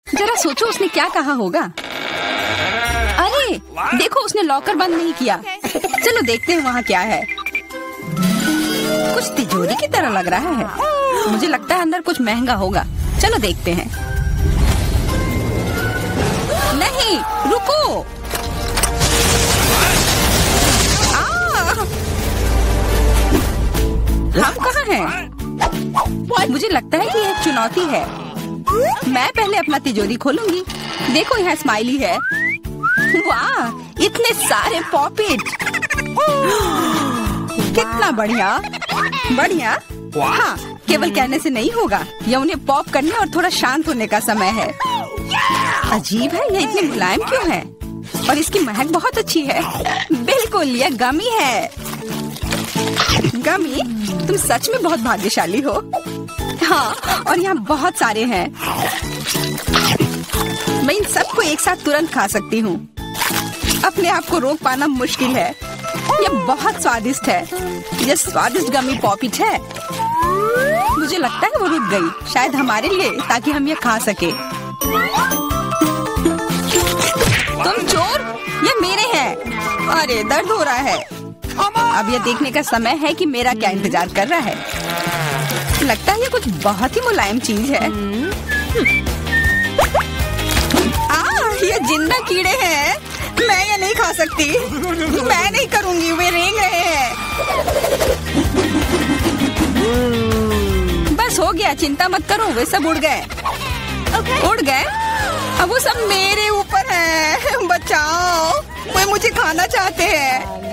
जरा सोचो उसने क्या कहा होगा। अरे देखो, उसने लॉकर बंद नहीं किया। चलो देखते हैं वहाँ क्या है। कुछ तिजोरी की तरह लग रहा है। मुझे लगता है अंदर कुछ महंगा होगा। चलो देखते हैं। नहीं, रुको। हम कहाँ हैं? मुझे लगता है कि यह चुनौती है। मैं पहले अपना तिजोरी खोलूंगी। देखो यहाँ स्माइली है। वाह, इतने सारे पॉपिट। कितना बढ़िया। बढ़िया। हाँ, केवल कहने से नहीं होगा। यह उन्हें पॉप करने और थोड़ा शांत होने का समय है। अजीब है, यह इतनी मुलायम क्यों है? और इसकी महक बहुत अच्छी है। बिल्कुल, यह गमी है। गमी, तुम सच में बहुत भाग्यशाली हो। हाँ, और यहाँ बहुत सारे हैं। मैं इन सबको एक साथ तुरंत खा सकती हूँ। अपने आप को रोक पाना मुश्किल है। यह बहुत स्वादिष्ट है। यह स्वादिष्ट गमी पॉपिट है। मुझे लगता है वो रुक गई, शायद हमारे लिए, ताकि हम ये खा सके। तुम चोर, ये मेरे हैं। अरे दर्द हो रहा है। अब ये देखने का समय है कि मेरा क्या इंतजार कर रहा है। लगता है ये कुछ बहुत ही मुलायम चीज है। ये जिंदा कीड़े हैं। मैं ये नहीं खा सकती। मैं नहीं करूंगी, वे रेंग रहे हैं। बस हो गया, चिंता मत करो, वे सब उड़ गए। उड़ गए? अब वो सब मेरे ऊपर है। बचाओ, वे मुझे खाना चाहते हैं।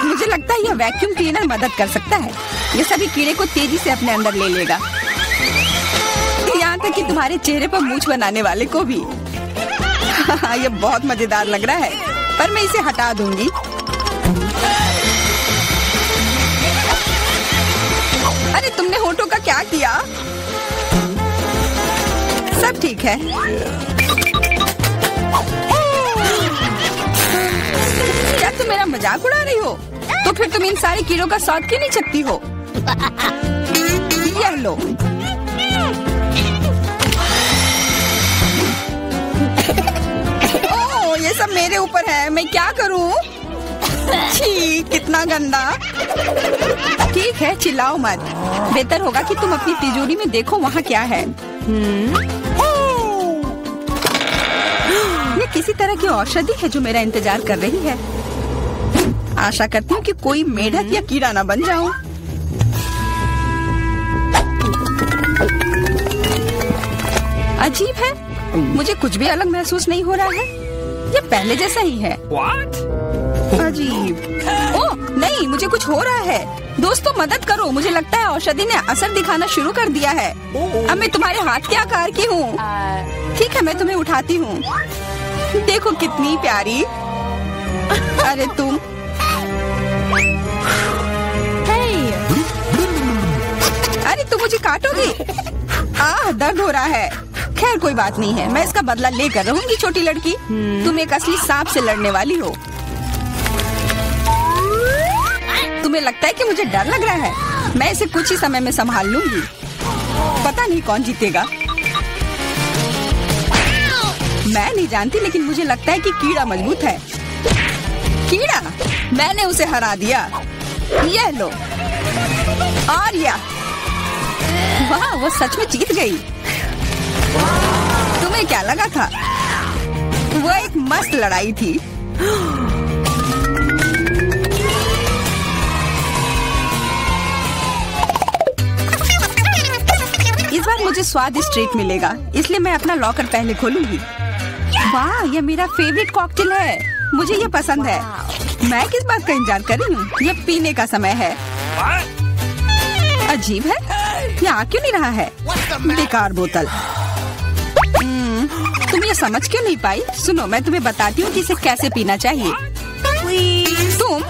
मुझे लगता है यह वैक्यूम क्लीनर मदद कर सकता है। ये सभी कीड़े को तेजी से अपने अंदर ले लेगा, यहाँ तक कि तुम्हारे चेहरे पर मूंछ बनाने वाले को भी। ये बहुत मजेदार लग रहा है, पर मैं इसे हटा दूंगी। अरे तुमने होठों का क्या किया? सब ठीक है। क्या तुम मेरा मजाक उड़ा रही हो? तो फिर तुम इन सारे कीड़ों का स्वाद क्यों नहीं चखती हो? यह लो। ओह, ये सब मेरे ऊपर है। मैं क्या करूं? छी, कितना गंदा। ठीक है, चिल्लाओ मत। बेहतर होगा कि तुम अपनी तिजोरी में देखो वहाँ क्या है। ये किसी तरह की औषधि है जो मेरा इंतजार कर रही है। आशा करती हूँ कि कोई मेढक या कीड़ा ना बन जाऊं। अजीब है, मुझे कुछ भी अलग महसूस नहीं हो रहा है। ये पहले जैसा ही है। अजीब। ओह नहीं, मुझे कुछ हो रहा है। दोस्तों मदद करो, मुझे लगता है औषधि ने असर दिखाना शुरू कर दिया है। अब मैं तुम्हारे हाथ के आकार की हूँ। ठीक है, मैं तुम्हें उठाती हूँ। देखो कितनी प्यारी। अरे तुम। अरे तुम मुझे काटोगी? दर्द हो रहा है। खैर कोई बात नहीं है, मैं इसका बदला लेकर रहूंगी। छोटी लड़की, तुम एक असली सांप से लड़ने वाली हो। तुम्हें लगता है कि मुझे डर लग रहा है? मैं इसे कुछ ही समय में संभाल लूंगी। पता नहीं कौन जीतेगा। मैं नहीं जानती, लेकिन मुझे लगता है कि कीड़ा मजबूत है। कीड़ा, मैंने उसे हरा दिया। यह लो। और यह, वाह, वो सच में जीत गई। तुम्हें क्या लगा था? वो एक मस्त लड़ाई थी। इस बार मुझे स्वादिष्ट ट्रीट मिलेगा, इसलिए मैं अपना लॉकर पहले खोलूंगी। वाह, यह मेरा फेवरेट कॉकटेल है। मुझे यह पसंद है। मैं किस बात का इंतजार कर रही हूँ? यह पीने का समय है। अजीब है, यह आ क्यों नहीं रहा है? बेकार बोतल। तुम ये समझ क्यों नहीं पाई? सुनो, मैं तुम्हें बताती हूँ कि इसे कैसे पीना चाहिए। तुम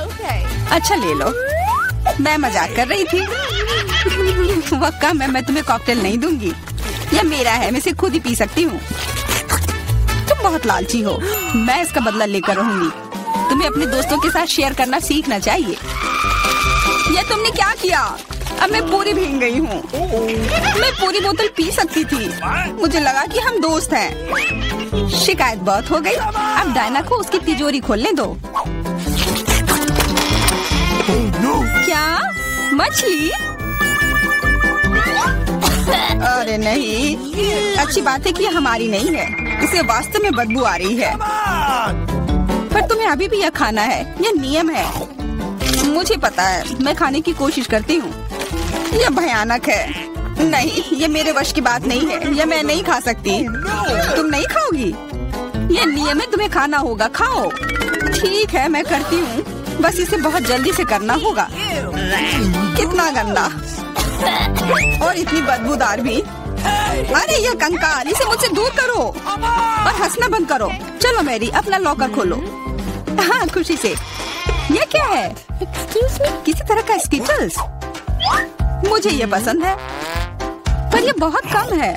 अच्छा ले लो। मैं मजाक कर रही थी। वह कम है, मैं तुम्हें कॉकटेल नहीं दूंगी। यह मेरा है, मैं इसे खुद ही पी सकती हूँ। तुम बहुत लालची हो। मैं इसका बदला लेकर रहूंगी। तुम्हें अपने दोस्तों के साथ शेयर करना सीखना चाहिए। यह तुमने क्या किया? अब मैं पूरी भीग गई हूँ। मैं पूरी बोतल पी सकती थी। मुझे लगा कि हम दोस्त हैं। शिकायत बहुत हो गई। अब डायना को उसकी तिजोरी खोलने दो। क्या मछली? अरे नहीं, अच्छी बात है कि ये हमारी नहीं है। इसे वास्तव में बदबू आ रही है। पर तुम्हें अभी भी यह खाना है, यह नियम है। मुझे पता है, मैं खाने की कोशिश करती हूँ। यह भयानक है। नहीं, ये मेरे वश की बात नहीं है। यह मैं नहीं खा सकती। तुम नहीं खाओगी? यह नियम है, तुम्हें खाना होगा। खाओ। ठीक है, मैं करती हूँ। बस इसे बहुत जल्दी से करना होगा। कितना गंदा और इतनी बदबूदार भी। अरे यह कंकाल, इसे मुझसे दूर करो और हंसना बंद करो। चलो मैरी, अपना लॉकर खोलो। हाँ, खुशी से। यह क्या है? किसी तरह का स्किटल्स। मुझे ये पसंद है, पर यह बहुत कम है।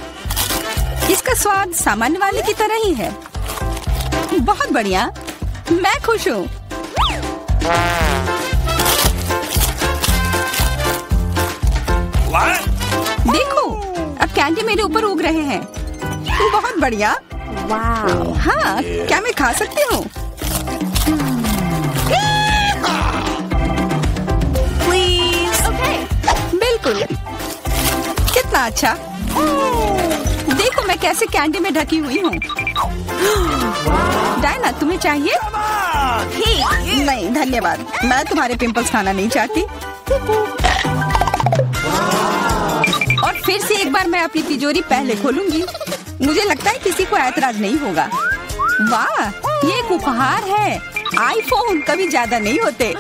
इसका स्वाद सामान्य वाले की तरह ही है। बहुत बढ़िया, मैं खुश हूँ। देखो, अब कैंडी मेरे ऊपर उग रहे हैं। बहुत बढ़िया। वाह। हाँ, क्या मैं खा सकती हूँ? बिल्कुल। कितना अच्छा। देखो मैं कैसे कैंडी में ढकी हुई हूँ। डायना, तुम्हें चाहिए? नहीं धन्यवाद, मैं तुम्हारे पिंपल्स खाना नहीं चाहती। और फिर से एक बार मैं अपनी तिजोरी पहले खोलूंगी। मुझे लगता है किसी को ऐतराज नहीं होगा। वाह, ये एक उपहार है। आईफोन कभी ज्यादा नहीं होते।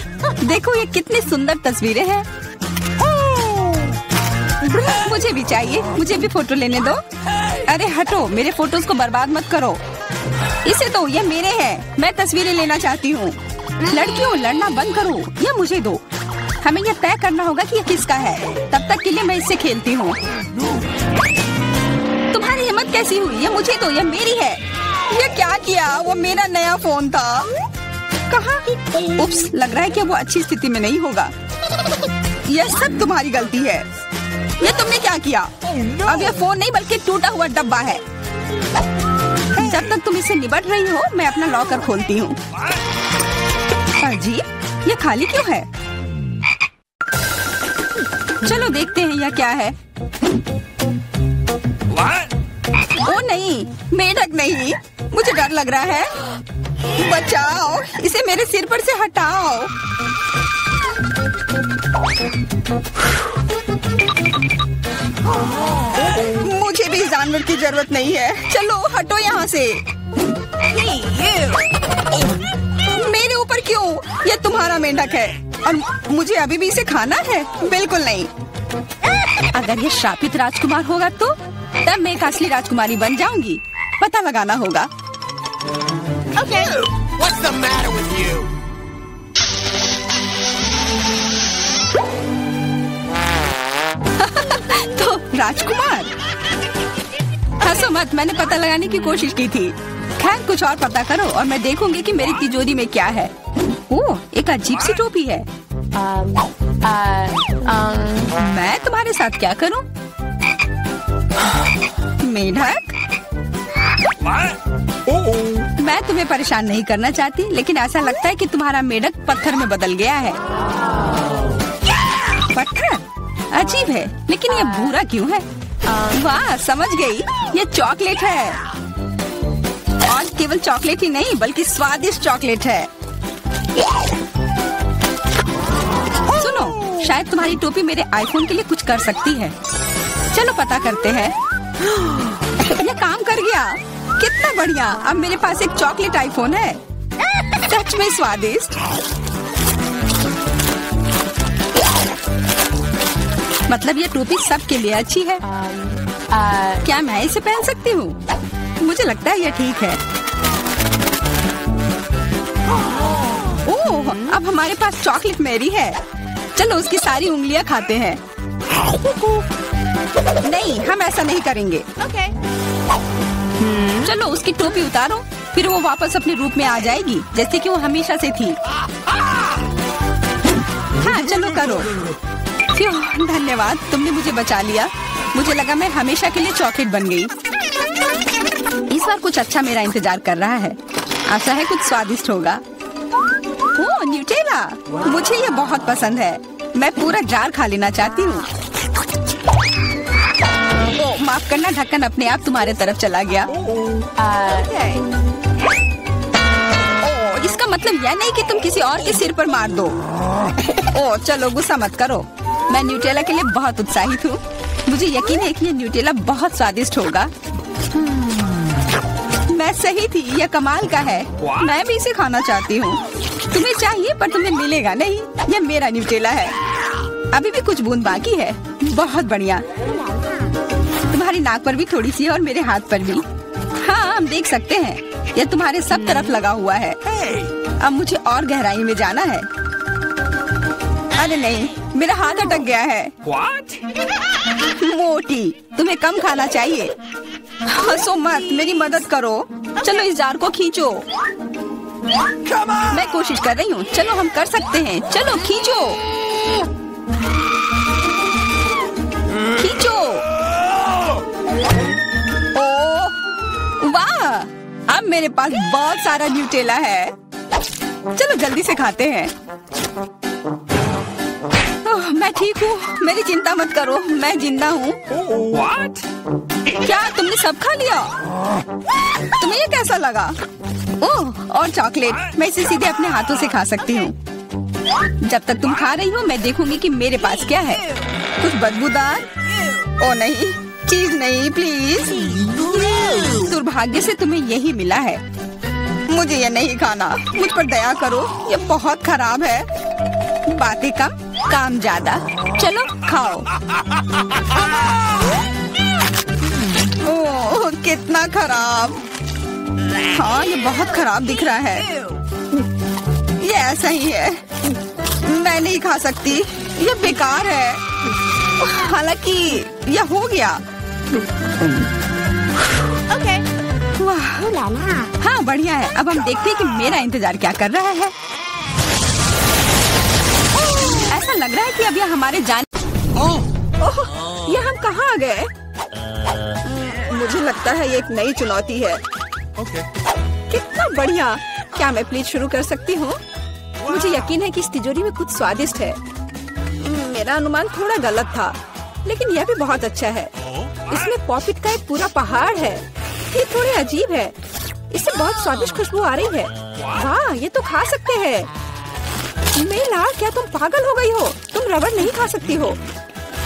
देखो ये कितनी सुंदर तस्वीरें हैं। मुझे भी चाहिए, मुझे भी फोटो लेने दो। अरे हटो, मेरे फोटोज को बर्बाद मत करो। इसे दो, ये मेरे हैं। मैं तस्वीरें लेना चाहती हूँ। लड़कियों, लड़ना बंद करो, ये मुझे दो। हमें यह तय करना होगा कि यह किसका है। तब तक के लिए मैं इससे खेलती हूँ। तुम्हारी हिम्मत कैसी हुई? ये मुझे दो, यह मेरी है। ये क्या किया? वो मेरा नया फोन था। कहाँ? उप्स, लग रहा है कि वो अच्छी स्थिति में नहीं होगा। यह सब तुम्हारी गलती है। ये तुमने क्या किया? अब यह फोन नहीं बल्कि टूटा हुआ डब्बा है। जब तक तुम इसे निबट रही हो, मैं अपना लॉकर खोलती हूँ। अजीब, ये खाली क्यों है? चलो देखते हैं यह क्या है। ओ नहीं, मेढक नहीं, मुझे डर लग रहा है। बचाओ, इसे मेरे सिर पर से हटाओ। मुझे भी जानवर की जरूरत नहीं है। चलो हटो यहाँ से। मेरे ऊपर क्यों? ये तुम्हारा मेंढक है और मुझे अभी भी इसे खाना है? बिल्कुल नहीं। अगर ये श्रापित राजकुमार होगा तो तब मैं एक असली राजकुमारी बन जाऊंगी। पता लगाना होगा। Okay. What's the matter with you? तो राजकुमार, हंसो मत, मैंने पता लगाने की कोशिश की थी। खैर कुछ और पता करो और मैं देखूंगी कि मेरी तिजोरी में क्या है। ओह, एक अजीब सी टोपी है। मैं तुम्हारे साथ क्या करूं? मेढक, मैं तुम्हें परेशान नहीं करना चाहती, लेकिन ऐसा लगता है कि तुम्हारा मेढक पत्थर में बदल गया है। पत्थर? अजीब है, लेकिन ये भूरा क्यों है? वाह, समझ गई, ये चॉकलेट है। और केवल चॉकलेट ही नहीं बल्कि स्वादिष्ट चॉकलेट है। सुनो, शायद तुम्हारी टोपी मेरे आईफोन के लिए कुछ कर सकती है। चलो पता करते हैं। ये काम कर गया, कितना बढ़िया। अब मेरे पास एक चॉकलेट आईफोन है। सच में स्वादिष्ट। मतलब ये टोपी सबके लिए अच्छी है। क्या मैं इसे पहन सकती हूँ? मुझे लगता है ये ठीक है। ओह, अब हमारे पास चॉकलेट मैरी है। चलो उसकी सारी उंगलियां खाते हैं। नहीं, हम ऐसा नहीं करेंगे। चलो उसकी टोपी उतारो, फिर वो वापस अपने रूप में आ जाएगी जैसे कि वो हमेशा से थी। हाँ चलो करो। धन्यवाद, तुमने मुझे बचा लिया। मुझे लगा मैं हमेशा के लिए चॉकलेट बन गई। इस बार कुछ अच्छा मेरा इंतजार कर रहा है। आशा है कुछ स्वादिष्ट होगा। ओह, न्यूटेला, मुझे ये बहुत पसंद है। मैं पूरा जार खा लेना चाहती हूँ। ओह, माफ करना, ढक्कन अपने आप तुम्हारे तरफ चला गया। ओह, इसका मतलब यह नहीं कि तुम किसी और के सिर पर मार दो। ओह, चलो गुस्सा मत करो। मैं न्यूटेला के लिए बहुत उत्साहित हूँ। मुझे यकीन है कि ये न्यूटेला बहुत स्वादिष्ट होगा। मैं सही थी, यह कमाल का है। मैं भी इसे खाना चाहती हूँ। तुम्हें चाहिए पर तुम्हें मिलेगा नहीं। यह मेरा न्यूटेला है। अभी भी कुछ बूंद बाकी है। बहुत बढ़िया। तुम्हारी नाक पर भी थोड़ी सी और मेरे हाथ पर भी। हाँ, हम देख सकते हैं। यह तुम्हारे सब तरफ लगा हुआ है। अब मुझे और गहराई में जाना है। अरे नहीं, मेरा हाथ अटक गया है। What? मोटी, तुम्हें कम खाना चाहिए। हंसो मत, मेरी मदद करो। चलो इस जार को खींचो। मैं कोशिश कर रही हूँ। चलो हम कर सकते हैं। चलो खींचो, खींचो। ओह वाह, अब मेरे पास बहुत सारा न्यूटेला है। चलो जल्दी से खाते हैं। ओह, मैं ठीक हूँ, मेरी चिंता मत करो, मैं जिंदा हूँ। What? क्या तुमने सब खा लिया? तुम्हें ये कैसा लगा? ओह, और चॉकलेट, मैं इसे सीधे अपने हाथों से खा सकती हूँ। जब तक तुम खा रही हो मैं देखूंगी कि मेरे पास क्या है। कुछ बदबूदार? ओ नहीं, चीज नहीं, प्लीज। दुर्भाग्य से तुम्हें यही मिला है। मुझे ये नहीं खाना, मुझ पर दया करो, ये बहुत खराब है। बातें कम, काम ज्यादा। चलो खाओ। ओह, कितना खराब। हाँ, ये बहुत खराब दिख रहा है। ये ऐसा ही है। मैं नहीं खा सकती, ये बेकार है। हालांकि यह हो गया। Okay. वाह, हाँ बढ़िया है। अब हम देखते हैं कि मेरा इंतजार क्या कर रहा है। ऐसा लग रहा है कि अब यह हमारे ओह, ये हम कहाँ आ गए? मुझे लगता है ये एक नई चुनौती है। कितना बढ़िया। क्या मैं प्लीज शुरू कर सकती हूँ? मुझे यकीन है कि इस तिजोरी में कुछ स्वादिष्ट है। मेरा अनुमान थोड़ा गलत था, लेकिन यह भी बहुत अच्छा है। इसमें पॉपिट का एक पूरा पहाड़ है। ये थोड़े अजीब है। इससे बहुत स्वादिष्ट खुशबू आ रही है। वाह, ये तो खा सकते हैं। मेला, क्या तुम पागल हो गई हो? तुम रबड़ नहीं खा सकती हो।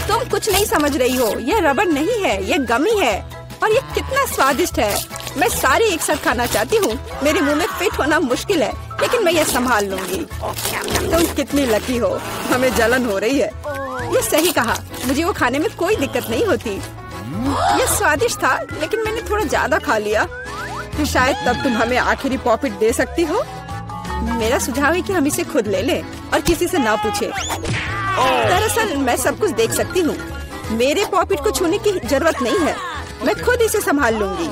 तुम कुछ नहीं समझ रही हो। यह रबड़ नहीं है, यह गमी है। और ये कितना स्वादिष्ट है। मैं सारी एक साथ खाना चाहती हूँ। मेरे मुंह में फिट होना मुश्किल है, लेकिन मैं ये संभाल लूंगी। तुम कितनी लकी हो। हमें जलन हो रही है। ये सही कहा, मुझे वो खाने में कोई दिक्कत नहीं होती। ये स्वादिष्ट था, लेकिन मैंने थोड़ा ज्यादा खा लिया। शायद तब तुम हमें आखिरी पॉपिट दे सकती हो। मेरा सुझाव है कि हम इसे खुद ले लें और किसी से ना पूछे। दरअसल मैं सब कुछ देख सकती हूँ। मेरे पॉपिट को छूने की जरूरत नहीं है। मैं खुद इसे संभाल लूंगी।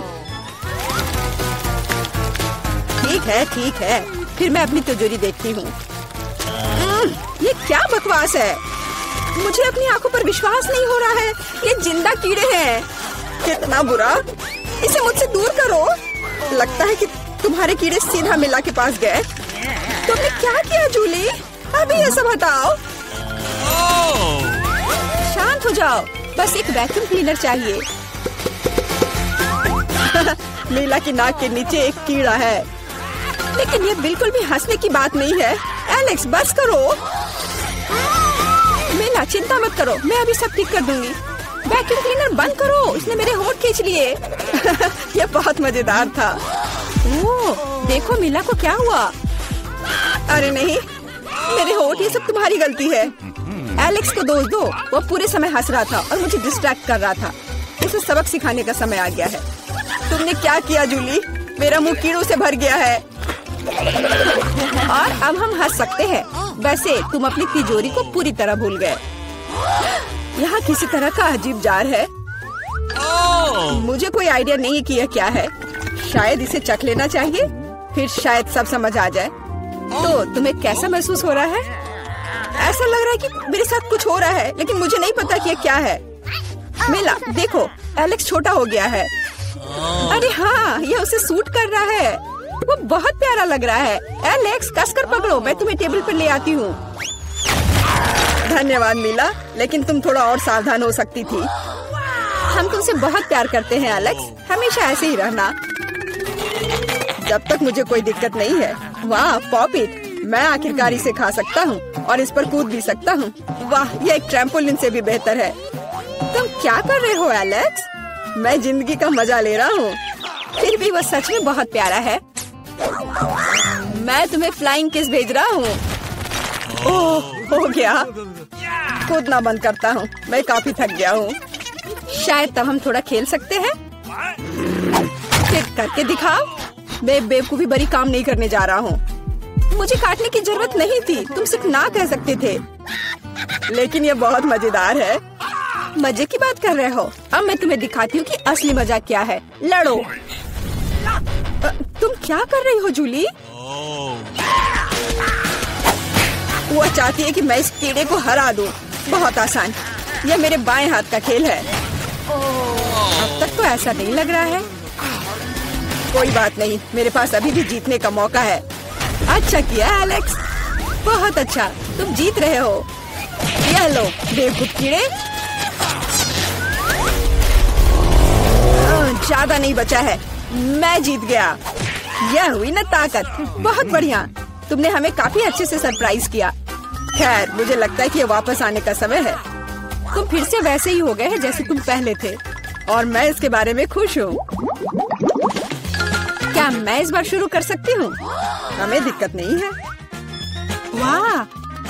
ठीक है। फिर मैं अपनी तिजोरी देखती हूँ। ये क्या बकवास है? मुझे अपनी आंखों पर विश्वास नहीं हो रहा है। ये जिंदा कीड़े हैं। कितना बुरा। इसे मुझसे दूर करो। लगता है कि तुम्हारे कीड़े सीधा मिला के पास गए। तुमने क्या किया जूली? अभी ये सब हटाओ। शांत हो जाओ। बस एक वैक्यूम क्लीनर चाहिए। मीला की नाक के नीचे एक कीड़ा है, लेकिन ये बिल्कुल भी हंसने की बात नहीं है। एलेक्स, बस करो। मीला, चिंता मत करो, मैं अभी सब ठीक कर दूंगी। वैक्यूम क्लीनर बंद करो, उसने मेरे होंठ खींच लिए। ये बहुत मजेदार था। ओह, देखो मीला को क्या हुआ। अरे नहीं, मेरे होंठ, ये सब तुम्हारी गलती है। एलेक्स को दोष दो। वो पूरे समय हंस रहा था और मुझे डिस्ट्रैक्ट कर रहा था। उसे सबक सिखाने का समय आ गया है। तुमने क्या किया जूली? मेरा मुंह कीड़ों से भर गया है। और अब हम हंस सकते हैं। वैसे तुम अपनी तिजोरी को पूरी तरह भूल गए। यहाँ किसी तरह का अजीब जार है। मुझे कोई आइडिया नहीं कि यह क्या है। शायद इसे चख लेना चाहिए, फिर शायद सब समझ आ जाए। तो तुम्हें कैसा महसूस हो रहा है? ऐसा लग रहा है कि मेरे साथ कुछ हो रहा है, लेकिन मुझे नहीं पता कि ये क्या है। मिला, देखो एलेक्स छोटा हो गया है। अरे हाँ, ये उसे सूट कर रहा है। वो बहुत प्यारा लग रहा है। एलेक्स कसकर पकड़ो, मैं तुम्हें टेबल पर ले आती हूँ। धन्यवाद मिला, लेकिन तुम थोड़ा और सावधान हो सकती थी। हम तुमसे बहुत प्यार करते हैं एलेक्स, हमेशा ऐसे ही रहना जब तक मुझे कोई दिक्कत नहीं है। वाह पॉपिट, मैं आखिरकार इसे खा सकता हूँ और इस पर कूद भी सकता हूँ। वाह, ये एक ट्रैम्पोलिन से भी बेहतर है। तुम क्या कर रहे हो एलेक्स? मैं जिंदगी का मजा ले रहा हूँ। फिर भी वो सच में बहुत प्यारा है। मैं तुम्हें फ्लाइंग किस भेज रहा हूँ। ओह, हो गया। कूदना बंद करता हूँ, मैं काफी थक गया हूँ। शायद तब हम थोड़ा खेल सकते हैं। फिर करके दिखाओ। मैं बेवकूफी भरी काम नहीं करने जा रहा हूँ। मुझे काटने की जरूरत नहीं थी, तुम सिर्फ ना कह सकते थे। लेकिन ये बहुत मजेदार है। मजे की बात कर रहे हो? अब मैं तुम्हें दिखाती हूँ कि असली मजा क्या है। लड़ो। तुम क्या कर रही हो जूली? वो चाहती है कि मैं इस कीड़े को हरा दूं। बहुत आसान। यह मेरे बाएं हाथ का खेल है। अब तक तो ऐसा नहीं लग रहा है। कोई बात नहीं, मेरे पास अभी भी जीतने का मौका है। अच्छा किया एलेक्स, बहुत अच्छा, तुम जीत रहे हो। यह लो बेवकूफ कीड़े। ज्यादा नहीं बचा है, मैं जीत गया। यह हुई ना ताकत। बहुत बढ़िया, तुमने हमें काफी अच्छे से सरप्राइज किया। खैर, मुझे लगता है कि ये वापस आने का समय है। तुम फिर से वैसे ही हो गए हैं जैसे तुम पहले थे, और मैं इसके बारे में खुश हूँ। क्या मैं इस बार शुरू कर सकती हूँ? हमें दिक्कत नहीं है। वाह,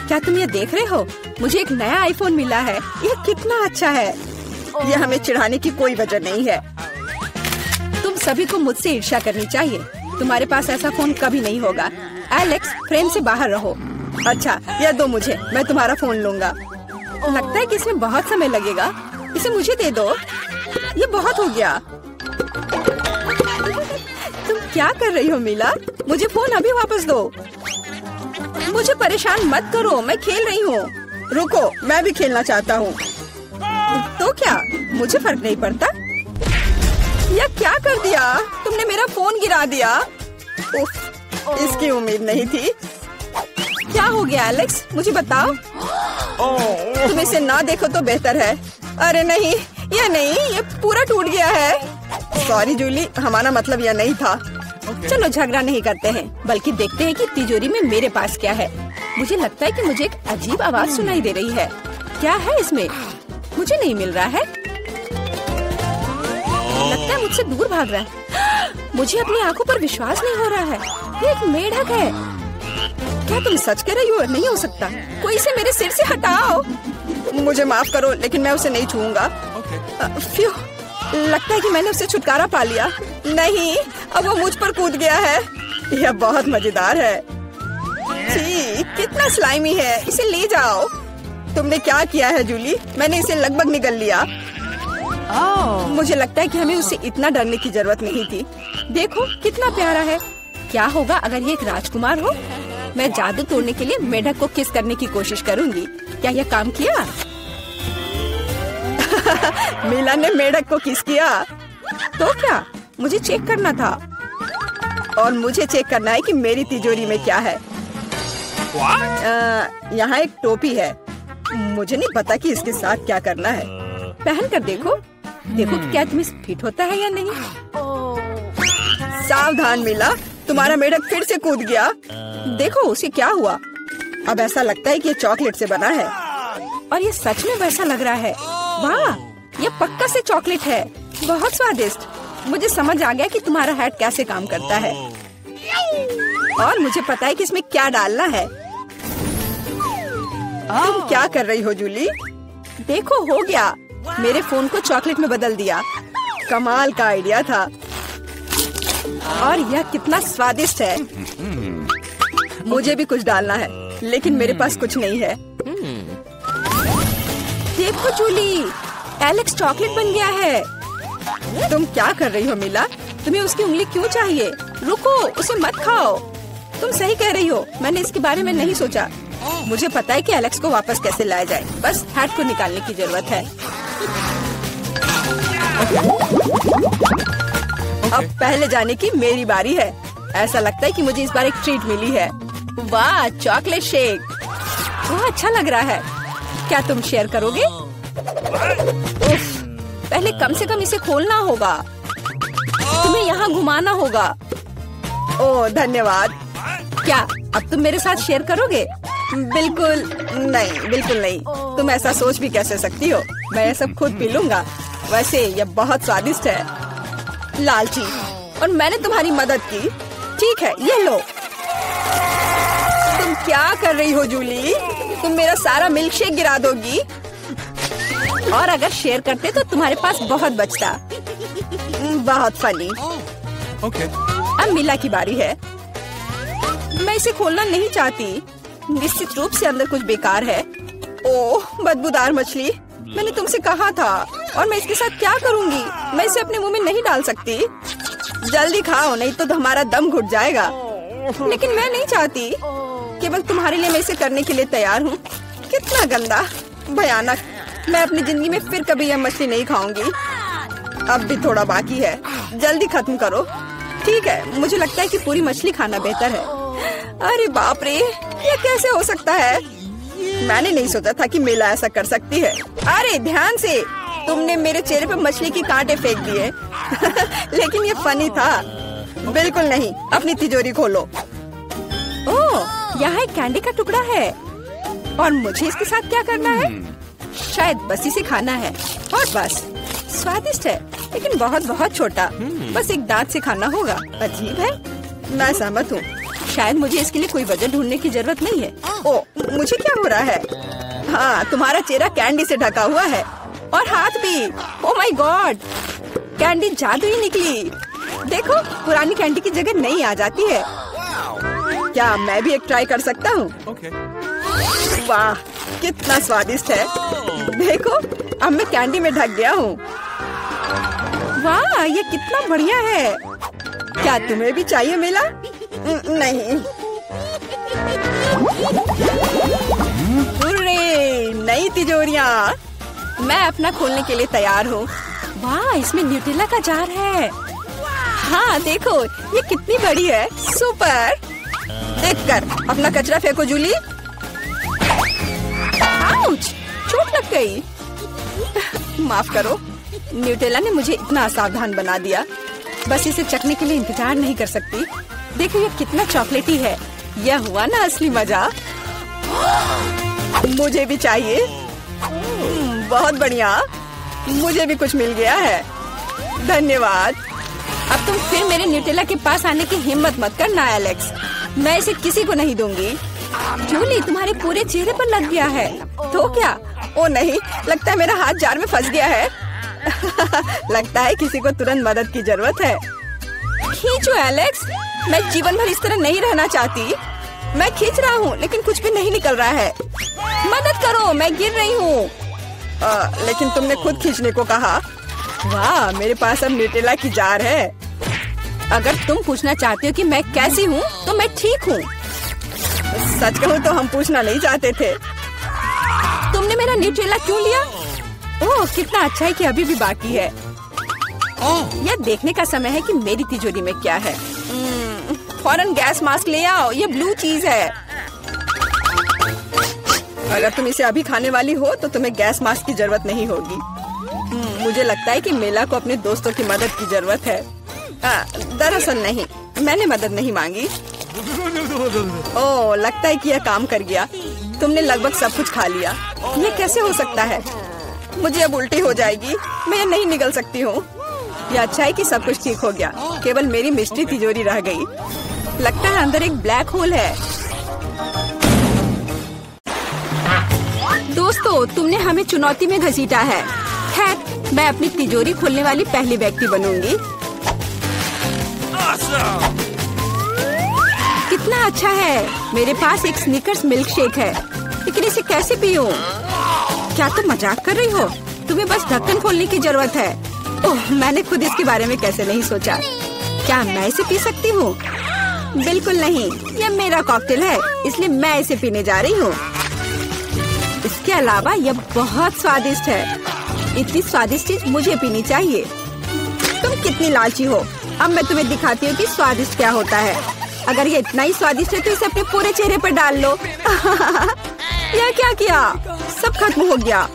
क्या तुम ये देख रहे हो? मुझे एक नया आईफोन मिला है। यह कितना अच्छा है। यह हमें चिढ़ाने की कोई वजह नहीं है। तुम सभी को मुझसे ईर्ष्या करनी चाहिए। तुम्हारे पास ऐसा फोन कभी नहीं होगा। एलेक्स, फ्रेम से बाहर रहो। अच्छा, यह दो मुझे, मैं तुम्हारा फोन लूंगा। लगता है कि इसमें बहुत समय लगेगा। इसे मुझे दे दो। ये बहुत हो गया। तुम क्या कर रही हो मिला? मुझे फोन अभी वापस दो। मुझे परेशान मत करो, मैं खेल रही हूँ। रुको, मैं भी खेलना चाहता हूँ। तो क्या, मुझे फर्क नहीं पड़ता। यह क्या कर दिया? तुमने मेरा फोन गिरा दिया। उफ, इसकी उम्मीद नहीं थी। क्या हो गया एलेक्स, मुझे बताओ। तुम इसे ना देखो तो बेहतर है। अरे नहीं, ये पूरा टूट गया है। सॉरी जूली, हमारा मतलब यह नहीं था। चलो झगड़ा नहीं करते हैं, बल्कि देखते हैं कि तिजोरी में मेरे पास क्या है। मुझे लगता है कि मुझे एक अजीब आवाज सुनाई दे रही है। क्या है इसमें? मुझे नहीं मिल रहा है। लगता है मुझसे दूर भाग रहा है। मुझे अपनी आंखों पर विश्वास नहीं हो रहा है। ये एक मेढक है। क्या तुम सच कह रही हो? नहीं हो सकता। कोई इसे मेरे सिर से हटाओ। मुझे माफ करो, लेकिन मैं उसे नहीं छूऊंगा। फ्यू, लगता है कि मैंने उसे छुटकारा पा लिया। नहीं, अब वो मुझ पर कूद गया है। यह बहुत मजेदार है। छी, कितना स्लाइमी है। इसे ले जाओ। तुमने क्या किया है जूली? मैंने इसे लगभग निगल लिया। मुझे लगता है कि हमें उसे इतना डरने की जरूरत नहीं थी। देखो कितना प्यारा है। क्या होगा अगर ये एक राजकुमार हो? मैं जादू तोड़ने के लिए मेढक को किस करने की कोशिश करूंगी। क्या यह काम किया? मिला ने मेढक को किस किया। तो क्या, मुझे चेक करना था। और मुझे चेक करना है कि मेरी तिजोरी में क्या है। यहाँ एक टोपी है। मुझे नहीं पता कि इसके साथ क्या करना है। पहन कर देखो कि क्या तुम्हें फिट होता है या नहीं। सावधान मिला, तुम्हारा मेढक फिर से कूद गया। देखो उसे क्या हुआ। अब ऐसा लगता है कि ये चॉकलेट से बना है, और ये सच में वैसा लग रहा है। वाह, ये पक्का से चॉकलेट है। बहुत स्वादिष्ट। मुझे समझ आ गया कि तुम्हारा हैट कैसे काम करता है, और मुझे पता है कि इसमें क्या डालना है। तुम क्या कर रही हो जूली? देखो, हो गया। मेरे फोन को चॉकलेट में बदल दिया। कमाल का आइडिया था। और यह कितना स्वादिष्ट है। मुझे भी कुछ डालना है, लेकिन मेरे पास कुछ नहीं है। देखो जूली, एलेक्स चॉकलेट बन गया है। तुम क्या कर रही हो मिला? तुम्हें उसकी उंगली क्यों चाहिए? रुको, उसे मत खाओ। तुम सही कह रही हो, मैंने इसके बारे में नहीं सोचा। मुझे पता है कि एलेक्स को वापस कैसे लाया जाए। बस हैट को निकालने की जरूरत है। अब पहले जाने की मेरी बारी है। ऐसा लगता है कि मुझे इस बार एक ट्रीट मिली है। वाह, चॉकलेट शेक। वह अच्छा लग रहा है। क्या तुम शेयर करोगे? उफ, पहले कम से कम इसे खोलना होगा। तुम्हें यहाँ घुमाना होगा। ओह धन्यवाद। क्या अब तुम मेरे साथ शेयर करोगे? बिल्कुल नहीं, बिल्कुल नहीं। तुम ऐसा सोच भी कैसे सकती हो? मैं ये सब खुद पी लूंगा। वैसे यह बहुत स्वादिष्ट है। लालची, और मैंने तुम्हारी मदद की। ठीक है, ये लो। तुम क्या कर रही हो जूली? तुम मेरा सारा मिल्क शेक गिरा दोगी। और अगर शेयर करते तो तुम्हारे पास बहुत बचता। बहुत फनी। अब मिला की बारी है। मैं इसे खोलना नहीं चाहती। निश्चित रूप से अंदर कुछ बेकार है। ओह, बदबूदार मछली। मैंने तुमसे कहा था। और मैं इसके साथ क्या करूंगी? मैं इसे अपने मुंह में नहीं डाल सकती। जल्दी खाओ, नहीं तो हमारा दम घुट जाएगा। लेकिन मैं नहीं चाहती। केवल तुम्हारे लिए मैं इसे करने के लिए तैयार हूँ। कितना गंदा, भयानक। मैं अपनी जिंदगी में फिर कभी यह मछली नहीं खाऊंगी। अब भी थोड़ा बाकी है। जल्दी खत्म करो। ठीक है, मुझे लगता है कि पूरी मछली खाना बेहतर है। अरे बाप रे, ये कैसे हो सकता है? मैंने नहीं सोचा था कि मेला ऐसा कर सकती है। अरे ध्यान से, तुमने मेरे चेहरे पर मछली के कांटे फेंक दिए। लेकिन ये फनी था। बिल्कुल नहीं। अपनी तिजोरी खोलो। ओह, यहाँ एक कैंडी का टुकड़ा है। और मुझे इसके साथ क्या करना है? शायद बस इसे खाना है। और बस। स्वादिष्ट है, लेकिन बहुत बहुत छोटा। बस एक दांत से खाना होगा। अजीब है। मैं सहमत हूँ। शायद मुझे इसके लिए कोई वजह ढूंढने की जरूरत नहीं है। ओह, मुझे क्या हो रहा है? हाँ, तुम्हारा चेहरा कैंडी से ढका हुआ है। और हाथ भी। ओह माय गॉड, कैंडी जादू ही निकली। देखो, पुरानी कैंडी की जगह नई आ जाती है। क्या मैं भी एक ट्राई कर सकता हूँ? वाह, कितना स्वादिष्ट है। देखो, अब मैं कैंडी में ढक गया हूँ। वाह, ये कितना बढ़िया है। क्या तुम्हें भी चाहिए मिला? नहीं। नई तिजोरियाँ। मैं अपना खोलने के लिए तैयार हूँ। वाह, इसमें न्यूटेला का जार है। हाँ देखो, ये कितनी बड़ी है। सुपर। देखकर अपना कचरा फेंको जूली। आउच, चोट लग गई। माफ करो, न्यूटेला ने मुझे इतना असावधान बना दिया। बस इसे चखने के लिए इंतजार नहीं कर सकती। देखो, ये कितना चॉकलेटी है। यह हुआ ना असली मजा। मुझे भी चाहिए। बहुत बढ़िया, मुझे भी कुछ मिल गया है। धन्यवाद। अब तुम फिर मेरे न्यूटेला के पास आने की हिम्मत मत करना एलेक्स। मैं इसे किसी को नहीं दूंगी। जूली, तुम्हारे पूरे चेहरे पर लग गया है। तो क्या? ओ नहीं, लगता है मेरा हाथ जार में फंस गया है। लगता है किसी को तुरंत मदद की जरूरत है। खींचो एलेक्स, मैं जीवन भर इस तरह नहीं रहना चाहती। मैं खींच रहा हूँ, लेकिन कुछ भी नहीं निकल रहा है। मदद करो, मैं गिर रही हूँ। लेकिन तुमने खुद खींचने को कहा। वाह, मेरे पास अब न्यूटेला की जार है। अगर तुम पूछना चाहते हो कि मैं कैसी हूँ, तो मैं ठीक हूँ। सच कहूँ तो हम पूछना नहीं चाहते थे। तुमने मेरा न्यूटेला क्यों लिया? ओह, कितना अच्छा है कि अभी भी बाकी है। यह देखने का समय है कि मेरी तिजोरी में क्या है। फौरन गैस मास्क ले आओ, ये ब्लू चीज है। अगर तुम इसे अभी खाने वाली हो तो तुम्हें गैस मास्क की जरूरत नहीं होगी। मुझे लगता है कि मेला को अपने दोस्तों की मदद की जरूरत है। दरअसल नहीं, मैंने मदद नहीं मांगी। ओह, लगता है कि यह काम कर गया। तुमने लगभग सब कुछ खा लिया। ये कैसे हो सकता है? मुझे अब उल्टी हो जाएगी। मैं नहीं निकल सकती हूँ। यह अच्छा है कि सब कुछ ठीक हो गया। केवल मेरी मिस्ट्री तिजोरी रह गई। लगता है अंदर एक ब्लैक होल है। दोस्तों, तुमने हमें चुनौती में घसीटा है। खैर, मैं अपनी तिजोरी खोलने वाली पहली व्यक्ति बनूंगी। कितना अच्छा है। मेरे पास एक स्निकर्स मिल्क शेक है, लेकिन इसे कैसे पीऊं? क्या तुम मजाक कर रही हो? तुम्हें बस ढक्कन खोलने की जरूरत है। ओह, मैंने खुद इसके बारे में कैसे नहीं सोचा। क्या मैं इसे पी सकती हूँ? बिल्कुल नहीं, यह मेरा कॉकटेल है, इसलिए मैं इसे पीने जा रही हूँ। इसके अलावा यह बहुत स्वादिष्ट है। इतनी स्वादिष्ट चीज मुझे पीनी चाहिए। तुम कितनी लालची हो। अब मैं तुम्हें दिखाती हूँ कि स्वादिष्ट क्या होता है। अगर ये इतना ही स्वादिष्ट है तो इसे अपने पूरे चेहरे पर डाल लो। यह क्या किया? सब खत्म हो गया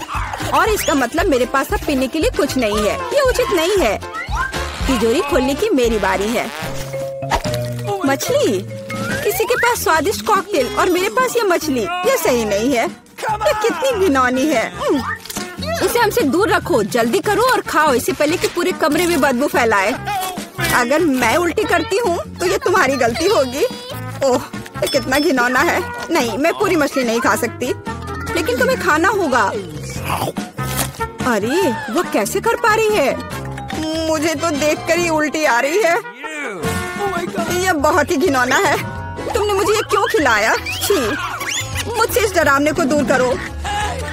और इसका मतलब मेरे पास अब पीने के लिए कुछ नहीं है। ये उचित नहीं है। तिजोरी खोलने की मेरी बारी है। मछली, किसी के पास स्वादिष्ट कॉकटेल और मेरे पास ये मछली। ये सही नहीं है। ये कितनी घिनौनी है। इसे हमसे दूर रखो। जल्दी करो और खाओ इससे पहले कि पूरे कमरे में बदबू फैलाए। अगर मैं उल्टी करती हूँ तो ये तुम्हारी गलती होगी। ओह, ये कितना घिनौना है। नहीं, मैं पूरी मछली नहीं खा सकती, लेकिन तुम्हें खाना होगा। अरे, वो कैसे कर पा रही है? मुझे तो देखकर ही उल्टी आ रही है। ये बहुत ही घिनौना है। तुमने मुझे ये क्यों खिलाया? छी, मुझसे इस डरावने को दूर करो।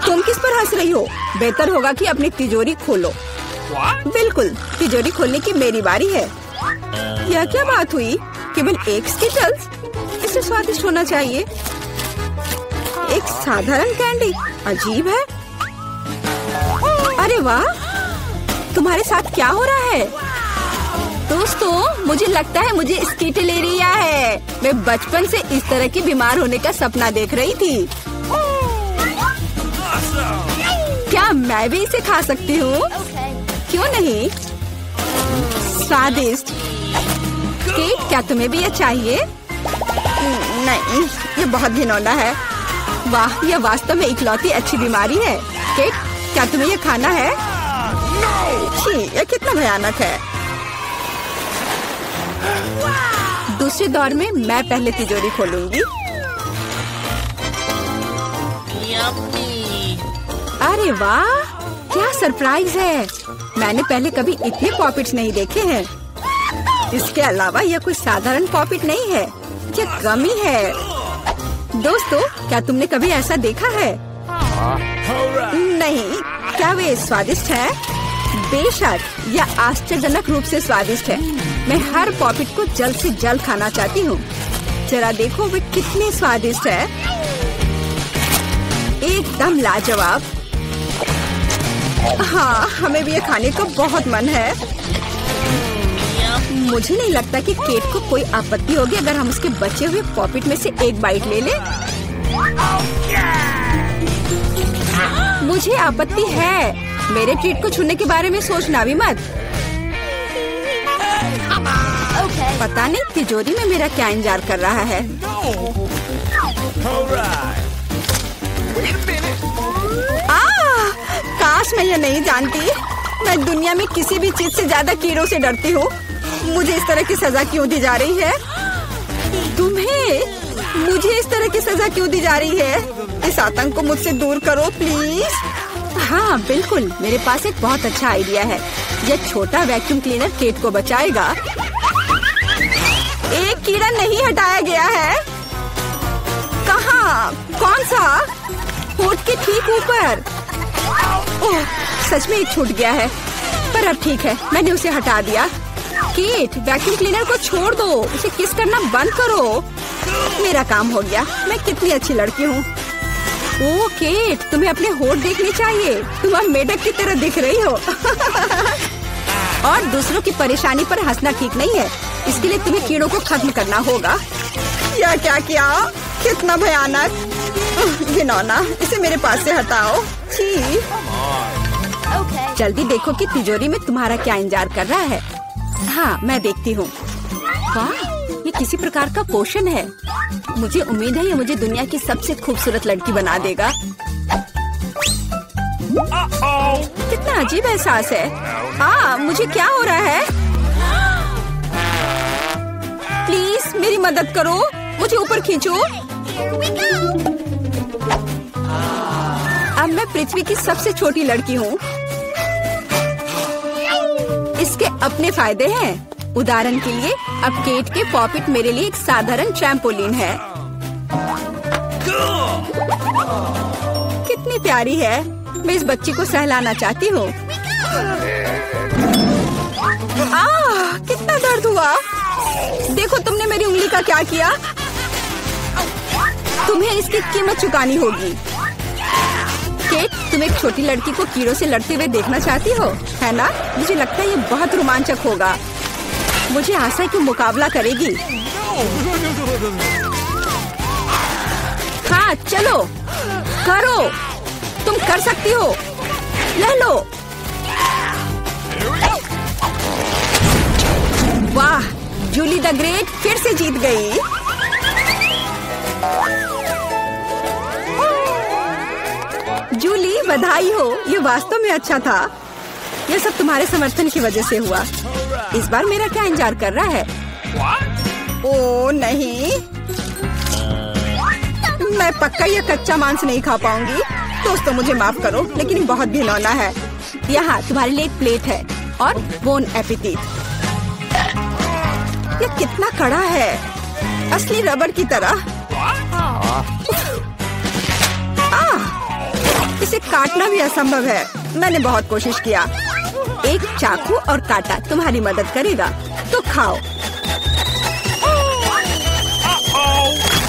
तुम किस पर हंस रही हो? बेहतर होगा कि अपनी तिजोरी खोलो। बिल्कुल, तिजोरी खोलने की मेरी बारी है। यह क्या बात हुई? केवल एक स्किटल्स? इसे स्वादिष्ट होना चाहिए। एक साधारण कैंडी? अजीब है। अरे वाह, तुम्हारे साथ क्या हो रहा है? दोस्तों, मुझे लगता है मुझे स्किटलेरिया है। मैं बचपन से इस तरह की बीमार होने का सपना देख रही थी। क्या मैं भी इसे खा सकती हूँ? क्यों नहीं? स्वादिष्ट। केट, क्या तुम्हें भी ये चाहिए? नहीं, ये बहुत घिनौना है। वाह, यह वास्तव में इकलौती अच्छी बीमारी है। केट, क्या तुम्हें ये खाना है? छी, यह कितना भयानक है। दूसरे दौर में मैं पहले तिजोरी खोलूंगी। अरे वाह, क्या सरप्राइज है। मैंने पहले कभी इतने पॉपिट्स नहीं देखे हैं। इसके अलावा यह कोई साधारण पॉपिट नहीं है, यह गमी है। दोस्तों, क्या तुमने कभी ऐसा देखा है? नहीं। क्या वे स्वादिष्ट है? बेशक, यह आश्चर्यजनक रूप से स्वादिष्ट है। मैं हर पॉपिट को जल्द से जल्द खाना चाहती हूँ। जरा देखो वे कितने स्वादिष्ट है। एकदम लाजवाब। हाँ, हमें भी ये खाने का बहुत मन है। मुझे नहीं लगता कि केट को कोई आपत्ति होगी अगर हम उसके बचे हुए पॉपिट में से एक बाइट ले लें। मुझे आपत्ति है। मेरे ट्रीट को छूने के बारे में सोचना भी मत। पता नहीं तिजोरी में मेरा क्या इंतजार कर रहा है। काश मैं ये नहीं जानती। मैं दुनिया में किसी भी चीज से ज्यादा कीड़ों से डरती हूँ। मुझे इस तरह की सजा क्यों दी जा रही है? तुम्हें मुझे इस तरह की सजा क्यों दी जा रही है? इस आतंक को मुझसे दूर करो प्लीज। हाँ बिल्कुल, मेरे पास एक बहुत अच्छा आइडिया है। यह छोटा वैक्यूम क्लीनर केट को बचाएगा। एक कीड़ा नहीं हटाया गया है। कहाँ? कौन सा? होठ के ठीक ऊपर। ओह, सच में एक छूट गया है, पर अब ठीक है, मैंने उसे हटा दिया। केट, वैक्यूम क्लीनर को छोड़ दो, उसे किस करना बंद करो। मेरा काम हो गया। मैं कितनी अच्छी लड़की हूँ। ओह केट, तुम्हें अपने होठ देखने चाहिए। तुम अब मेढक की तरह दिख रही हो। और दूसरों की परेशानी पर हंसना ठीक नहीं है। इसके लिए तुम्हें कीड़ों को खत्म करना होगा। क्या क्या किया? कितना भयानक, घिनौना। इसे मेरे पास से हटाओ। छी। जल्दी देखो कि तिजोरी में तुम्हारा क्या इंतजार कर रहा है। हाँ, मैं देखती हूँ। वाह, ये किसी प्रकार का पोषण है। मुझे उम्मीद है ये मुझे दुनिया की सबसे खूबसूरत लड़की बना देगा। कितना अजीब एहसास है। मुझे क्या हो रहा है? प्लीज मेरी मदद करो, मुझे ऊपर खींचो। अब मैं पृथ्वी की सबसे छोटी लड़की हूँ। इसके अपने फायदे हैं। उदाहरण के लिए अब केट के पॉपिट मेरे लिए एक साधारण ट्रैम्पोलिन है। कितनी प्यारी है। मैं इस बच्ची को सहलाना चाहती हूँ। कितना दर्द हुआ। देखो तुमने मेरी उंगली का क्या किया। तुम्हें इसकी कीमत चुकानी होगी। केट, तुम एक छोटी लड़की को कीड़ों से लड़ते हुए देखना चाहती हो, है ना? मुझे लगता है ये बहुत रोमांचक होगा। मुझे आशा है कि मुकाबला करेगी। हाँ चलो करो, तुम कर सकती हो। ले लो। वाह, जूली द ग्रेट फिर से जीत गई। जूली बधाई हो, ये वास्तव में अच्छा था। ये सब तुम्हारे समर्थन की वजह से हुआ। इस बार मेरा क्या इंतजार कर रहा है? ओ नहीं, मैं पक्का ये कच्चा मांस नहीं खा पाऊंगी। दोस्तों मुझे माफ करो, लेकिन बहुत घिनौना है। यहाँ तुम्हारे लिए एक प्लेट है और बोन एपेटिट। ये कितना कड़ा है, असली रबड़ की तरह। इसे काटना भी असंभव है। मैंने बहुत कोशिश किया। एक चाकू और कांटा तुम्हारी मदद करेगा, तो खाओ।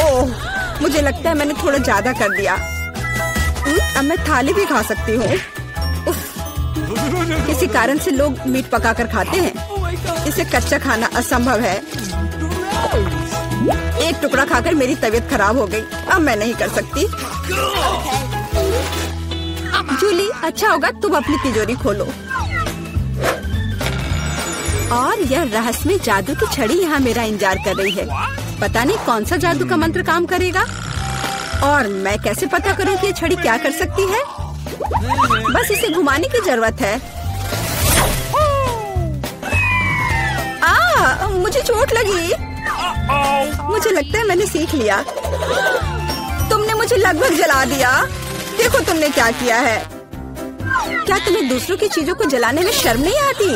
ओह, मुझे लगता है मैंने थोड़ा ज्यादा कर दिया। अब मैं थाली भी खा सकती हूँ। किसी कारण से लोग मीट पकाकर खाते हैं। इसे कच्चा खाना असंभव है। एक टुकड़ा खाकर मेरी तबीयत खराब हो गई। अब मैं नहीं कर सकती। जूली, अच्छा होगा तुम अपनी तिजोरी खोलो। और यह रहस्यमय जादू की छड़ी यहाँ मेरा इंतजार कर रही है। पता नहीं कौन सा जादू का मंत्र काम करेगा। और मैं कैसे पता करूँ कि ये छड़ी क्या कर सकती है? बस इसे घुमाने की जरूरत है। मुझे चोट लगी। मुझे लगता है मैंने सीख लिया। तुमने मुझे लगभग जला दिया। देखो तुमने क्या किया है। क्या तुम्हें दूसरों की चीजों को जलाने में शर्म नहीं आती?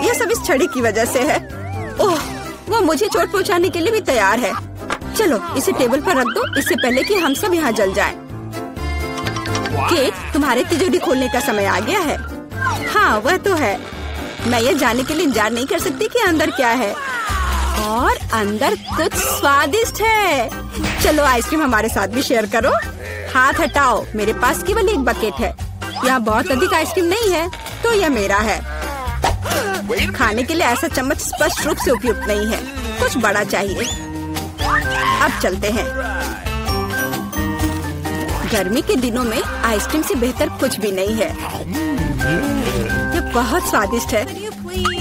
यह सब इस छड़ी की वजह से है। ओह, वो मुझे चोट पहुंचाने के लिए भी तैयार है। चलो इसे टेबल पर रख दो, इससे पहले कि हम सब यहाँ जल जाएं। केट, तुम्हारे तिजोरी खोलने का समय आ गया है। हाँ वह तो है। मैं ये जानने के लिए इंतजार नहीं कर सकती कि अंदर क्या है। और अंदर कुछ स्वादिष्ट है। चलो आइसक्रीम हमारे साथ भी शेयर करो। हाथ हटाओ, मेरे पास केवल एक बकेट है। यहाँ बहुत अधिक आइसक्रीम नहीं है, तो यह मेरा है। खाने के लिए ऐसा चम्मच स्पष्ट रूप से उपयुक्त नहीं है, कुछ बड़ा चाहिए। अब चलते हैं। गर्मी के दिनों में आइसक्रीम से बेहतर कुछ भी नहीं है। ये बहुत स्वादिष्ट है।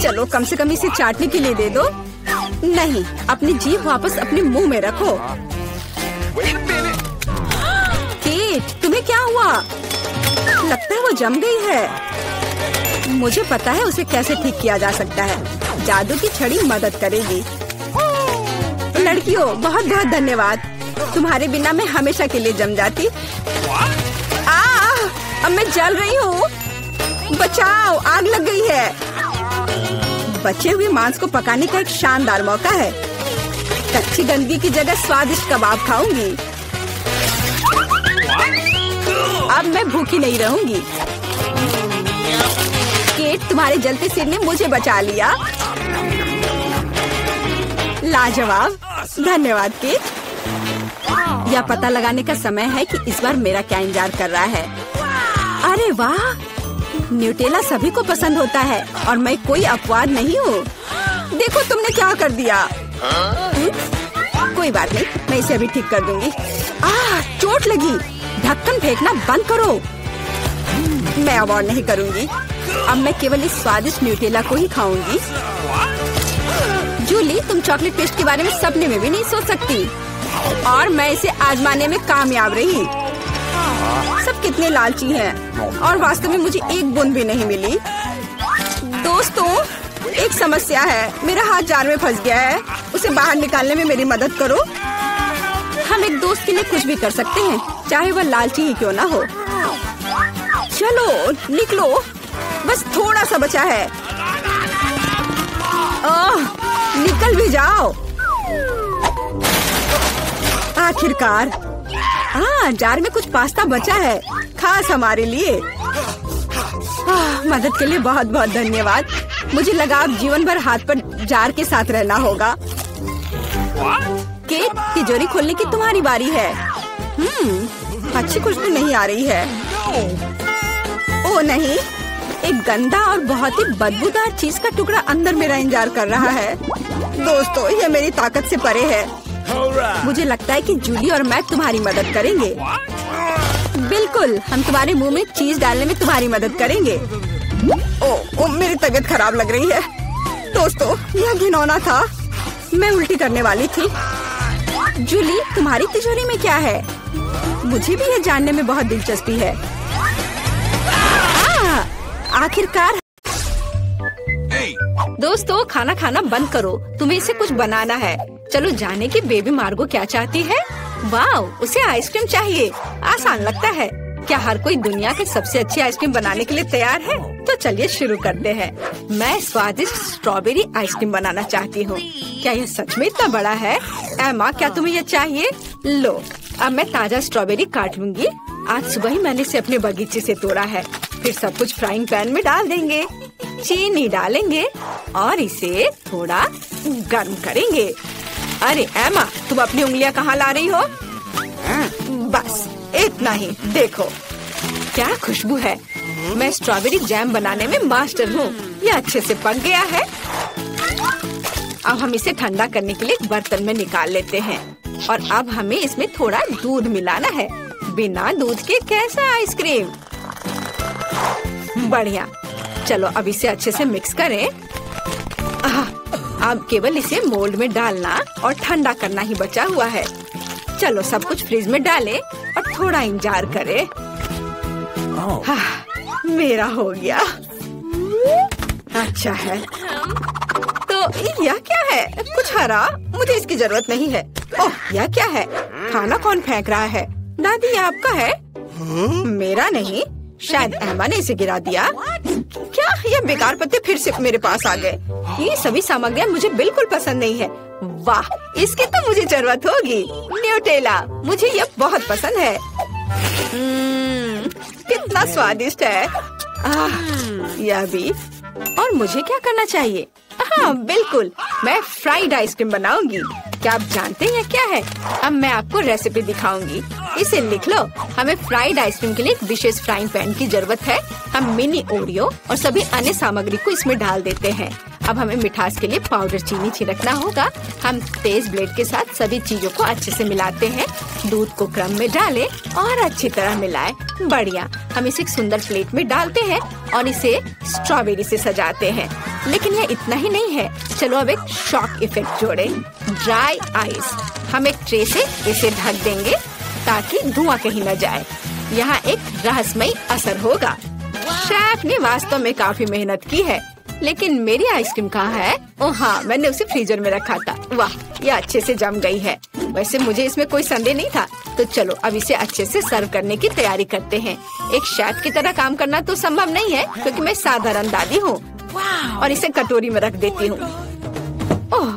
चलो कम से कम इसे चाटने के लिए दे दो। नहीं, अपनी जीभ वापस अपने मुंह में रखो। केट, तुम्हें क्या हुआ? लगता है वो जम गई है। मुझे पता है उसे कैसे ठीक किया जा सकता है। जादू की छड़ी मदद करेगी। लड़कियों, बहुत बहुत धन्यवाद। तुम्हारे बिना मैं हमेशा के लिए जम जाती। अब मैं जल रही हूँ। बचाओ, आग लग गई है। बचे हुए मांस को पकाने का एक शानदार मौका है। कच्ची गंदगी की जगह स्वादिष्ट कबाब खाऊंगी। अब मैं भूखी नहीं रहूंगी। केट, तुम्हारे जलते सिर ने मुझे बचा लिया। लाजवाब, धन्यवाद केट। यह पता लगाने का समय है कि इस बार मेरा क्या इंतजार कर रहा है। अरे वाह, न्यूटेला सभी को पसंद होता है और मैं कोई अपवाद नहीं हूँ। देखो तुमने क्या कर दिया। कोई बात नहीं, मैं इसे अभी ठीक कर दूंगी। चोट लगी। ढक्कन फेंकना बंद करो। मैं अब और नहीं करूंगी। अब मैं केवल इस स्वादिष्ट न्यूटेला को ही खाऊंगी। जूली, तुम चॉकलेट पेस्ट के बारे में सपने में भी नहीं सोच सकती। और मैं इसे आजमाने में कामयाब रही। सब कितने लालची हैं और वास्तव में मुझे एक बूंद भी नहीं मिली। दोस्तों, एक समस्या है। मेरा हाथ जार में फंस गया है। उसे बाहर निकालने में मेरी मदद करो। हम एक दोस्त के लिए कुछ भी कर सकते हैं, चाहे वह लालची ही क्यों ना हो। चलो निकलो, बस थोड़ा सा बचा है। निकल भी जाओ। आखिरकार। जार में कुछ पास्ता बचा है, खास हमारे लिए। मदद के लिए बहुत बहुत धन्यवाद। मुझे लगा अब जीवन भर हाथ पर जार के साथ रहना होगा। केट, तिजोरी खोलने की तुम्हारी बारी है। अच्छी खुशबू नहीं आ रही है। ओ नहीं, एक गंदा और बहुत ही बदबूदार चीज का टुकड़ा अंदर मेरा इंतजार कर रहा है। दोस्तों, ये मेरी ताकत से परे है। मुझे लगता है कि जूली और मैं तुम्हारी मदद करेंगे। बिल्कुल, हम तुम्हारे मुंह में चीज डालने में तुम्हारी मदद करेंगे। ओ, मेरी तबीयत खराब लग रही है। दोस्तों, यह घिनौना था। मैं उल्टी करने वाली थी। जूली, तुम्हारी तिजोरी में क्या है? मुझे भी यह जानने में बहुत दिलचस्पी है। आखिरकार। दोस्तों, खाना खाना बंद करो, तुम्हें इसे कुछ बनाना है। चलो जाने की बेबी मार्गो क्या चाहती है। वाओ, उसे आइसक्रीम चाहिए। आसान लगता है। क्या हर कोई दुनिया के सबसे अच्छी आइसक्रीम बनाने के लिए तैयार है? तो चलिए शुरू करते हैं। मैं स्वादिष्ट स्ट्रॉबेरी आइसक्रीम बनाना चाहती हूँ। क्या यह सच में इतना बड़ा है? एमा, क्या तुम्हें यह चाहिए? लो, अब मैं ताजा स्ट्रॉबेरी काट लूंगी। आज सुबह ही मैंने इसे अपने बगीचे से तोड़ा है। फिर सब कुछ फ्राइंग पैन में डाल देंगे, चीनी डालेंगे और इसे थोड़ा गर्म करेंगे। अरे एमा, तुम अपनी उंगलियां कहाँ ला रही हो? बस इतना ही। देखो क्या खुशबू है। मैं स्ट्रॉबेरी जैम बनाने में मास्टर हूँ। यह अच्छे से पक गया है। अब हम इसे ठंडा करने के लिए एक बर्तन में निकाल लेते हैं और अब हमें इसमें थोड़ा दूध मिलाना है। बिना दूध के कैसा आइसक्रीम? बढ़िया। चलो अब इसे अच्छे से मिक्स करें। अब केवल इसे मोल्ड में डालना और ठंडा करना ही बचा हुआ है। चलो सब कुछ फ्रिज में डालें और थोड़ा इंतजार करें। मेरा हो गया। अच्छा है। तो यह क्या है? कुछ हरा? मुझे इसकी जरूरत नहीं है। ओह, यह क्या है? खाना कौन फेंक रहा है? दादी, ये आपका है? मेरा नहीं, शायद एमा ने इसे गिरा दिया। क्या यह बेकार पत्ते फिर से मेरे पास आ गए? ये सभी सामग्रियाँ मुझे बिल्कुल पसंद नहीं है। वाह, इसकी तो मुझे जरूरत होगी। न्यूटेला, मुझे यह बहुत पसंद है। कितना स्वादिष्ट है। यह भी। और मुझे क्या करना चाहिए? हाँ बिल्कुल, मैं फ्राइड आइसक्रीम बनाऊंगी। क्या आप जानते हैं क्या है? अब मैं आपको रेसिपी दिखाऊंगी। इसे लिख लो। हमें फ्राइड आइसक्रीम के लिए एक विशेष फ्राइंग पैन की जरूरत है। हम मिनी ओरियो और सभी अन्य सामग्री को इसमें डाल देते हैं। अब हमें मिठास के लिए पाउडर चीनी छिड़कना होगा। हम तेज ब्लेड के साथ सभी चीजों को अच्छे से मिलाते हैं। दूध को क्रम में डालें और अच्छी तरह मिलाएं। बढ़िया। हम इसे एक सुंदर प्लेट में डालते हैं और इसे स्ट्रॉबेरी से सजाते हैं। लेकिन यह इतना ही नहीं है। चलो अब एक शॉक इफेक्ट जोड़ें। Dry ice. हम एक ट्रे से इसे ढक देंगे ताकि धुआं कहीं न जाए। यहाँ एक रहस्यमयी असर होगा। शेफ ने वास्तव में काफी मेहनत की है। लेकिन मेरी आइसक्रीम कहाँ है? ओह हाँ, मैंने उसे फ्रीजर में रखा था। वाह, यह अच्छे से जम गई है। वैसे मुझे इसमें कोई संदेह नहीं था। तो चलो अब इसे अच्छे से सर्व करने की तैयारी करते हैं। एक शेफ की तरह काम करना तो संभव नहीं है क्योंकि मैं साधारण दादी हूँ। और इसे कटोरी में रख देती हूँ। ओह,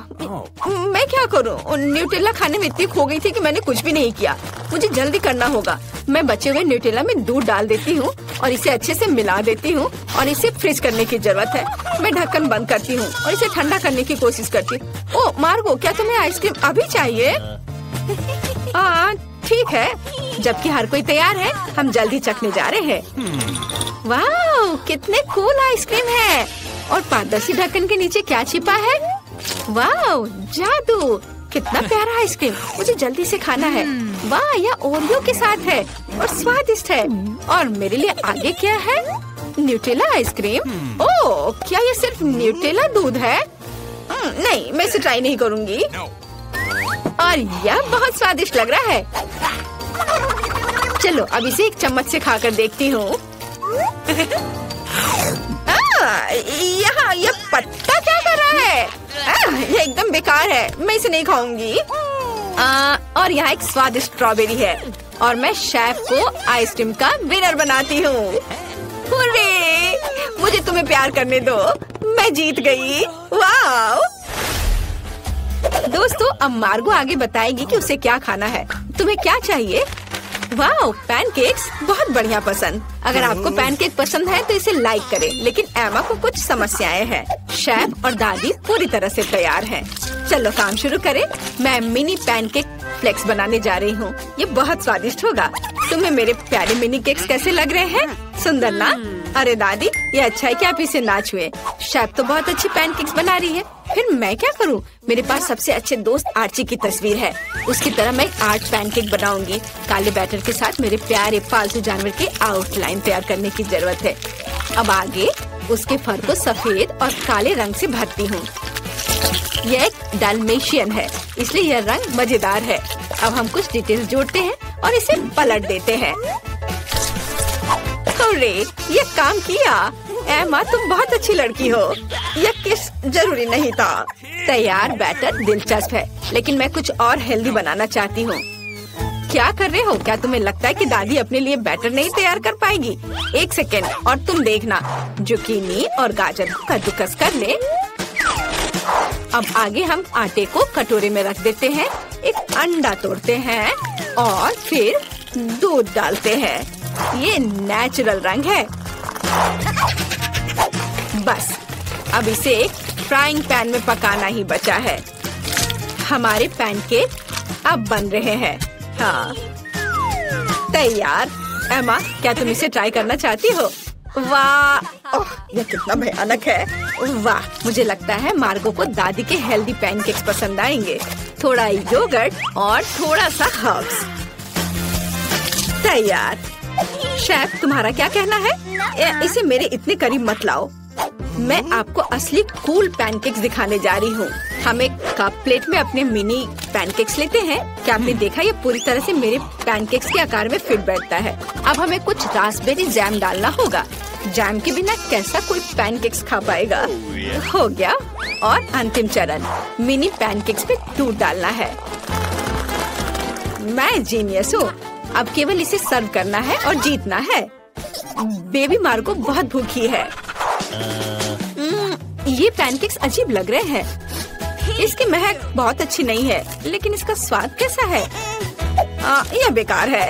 मैं क्या करूँ? न्यूटेला खाने में इतनी खो गई थी कि मैंने कुछ भी नहीं किया। मुझे जल्दी करना होगा। मैं बचे हुए न्यूटेला में दूध डाल देती हूँ और इसे अच्छे से मिला देती हूँ और इसे फ्रीज करने की जरूरत है। मैं ढक्कन बंद करती हूँ और इसे ठंडा करने की कोशिश करती हूँ। ओह मार्गो, क्या तुम्हें आइसक्रीम अभी चाहिए? ठीक है, जबकि हर कोई तैयार है, हम जल्दी चखने जा रहे हैं। वाह, कितने कूल आइसक्रीम है। और पारदर्शी ढक्कन के नीचे क्या छिपा है? वाह, जादू। कितना प्यारा आइसक्रीम, मुझे जल्दी से खाना है। वाह, यह ओरियो के साथ है और स्वादिष्ट है। और मेरे लिए आगे क्या है? Nutella ice cream. ओह, क्या ये सिर्फ न्यूटेला दूध है? नहीं, मैं इसे ट्राई नहीं करूँगी। और यह बहुत स्वादिष्ट लग रहा है। चलो अब इसे एक चम्मच से खाकर देखती हूँ। यहाँ यह पत्ता क्या कर रहा है? यह एकदम बेकार है, मैं इसे नहीं खाऊंगी। और यहाँ एक स्वादिष्ट स्ट्रॉबेरी है और मैं शेफ को आइसक्रीम का विनर बनाती हूँ। हुर्रे! मुझे तुम्हें प्यार करने दो, मैं जीत गई। वाह! दोस्तों, अब मार्गो आगे बताएगी कि उसे क्या खाना है। तुम्हें क्या चाहिए? वाह, पैनकेक्स बहुत बढ़िया पसंद। अगर आपको पैनकेक पसंद है तो इसे लाइक करें। लेकिन एमा को कुछ समस्याएं हैं। शेफ और दादी पूरी तरह से तैयार हैं। चलो काम शुरू करें। मैं मिनी पैनकेक फ्लेक्स बनाने जा रही हूँ। ये बहुत स्वादिष्ट होगा। तुम्हें मेरे प्यारे मिनी केक्स कैसे लग रहे हैं? सुंदर ना? अरे दादी, ये अच्छा है कि आप इसे ना छुए। शेफ तो बहुत अच्छी पैनकेक्स बना रही है, फिर मैं क्या करूं? मेरे पास सबसे अच्छे दोस्त आर्ची की तस्वीर है, उसकी तरह मैं आर्ट पैनकेक बनाऊंगी। काले बैटर के साथ मेरे प्यारे पालतू जानवर की आउटलाइन तैयार करने की जरूरत है। अब आगे उसके फर को सफेद और काले रंग से भरती हूँ। यह एक डाल्मेशियन है, इसलिए यह रंग मजेदार है। अब हम कुछ डिटेल्स जोड़ते हैं और इसे पलट देते हैं। अरे, ये काम किया। एमा, तुम बहुत अच्छी लड़की हो। यह किस जरूरी नहीं था। तैयार बैटर दिलचस्प है, लेकिन मैं कुछ और हेल्दी बनाना चाहती हूँ। क्या कर रहे हो? क्या तुम्हें लगता है कि दादी अपने लिए बैटर नहीं तैयार कर पाएगी? एक सेकेंड और तुम देखना। जुकीनी और गाजर को कद्दूकस कर ले। अब आगे हम आटे को कटोरे में रख देते हैं, एक अंडा तोड़ते हैं और फिर दूध डालते हैं। ये नेचुरल रंग है। बस अब इसे एक फ्राइंग पैन में पकाना ही बचा है। हमारे पैनकेक अब बन रहे हैं। हाँ, तैयार। एमा, क्या तुम इसे ट्राई करना चाहती हो? वाह, ओह, यह कितना भयानक है। वाह, मुझे लगता है मार्गो को दादी के हेल्दी पैनकेक्स पसंद आएंगे। थोड़ा योगर्ट और थोड़ा सा हर्ब्स। तैयार। शेफ, तुम्हारा क्या कहना है? इसे मेरे इतने करीब मत लाओ। मैं आपको असली कूल पैनकेक्स दिखाने जा रही हूँ। हम एक कप प्लेट में अपने मिनी पैनकेक्स लेते हैं। क्या आपने देखा? ये पूरी तरह से मेरे पैनकेक्स के आकार में फिट बैठता है। अब हमें कुछ रास्पबेरी जैम डालना होगा। जैम के बिना कैसा कोई पैनकेक्स खा पाएगा? हो गया। और अंतिम चरण, मिनी पैनकेक्स पे दूध डालना है। मैं जीनियस हूँ। अब केवल इसे सर्व करना है और जीतना है। बेबी मार्गो बहुत भूखी है। ये पैनकेक्स अजीब लग रहे हैं। इसकी महक बहुत अच्छी नहीं है, लेकिन इसका स्वाद कैसा है? यह बेकार है।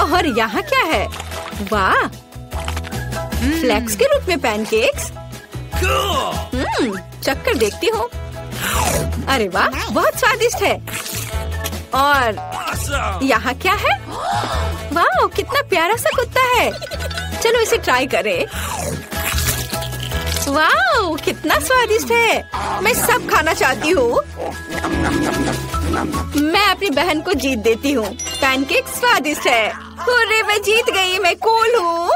और यहाँ क्या है? वाह, फ्लेक्स के रूप में पैनकेक्स। चक्कर देखती हूँ। अरे वाह, बहुत स्वादिष्ट है। और यहाँ क्या है? वाह, कितना प्यारा सा कुत्ता है। चलो इसे ट्राई करें। वाह, कितना स्वादिष्ट है। मैं सब खाना चाहती हूँ। मैं अपनी बहन को जीत देती हूँ। पैनकेक स्वादिष्ट है। अरे, मैं जीत गई। मैं कूल हूँ।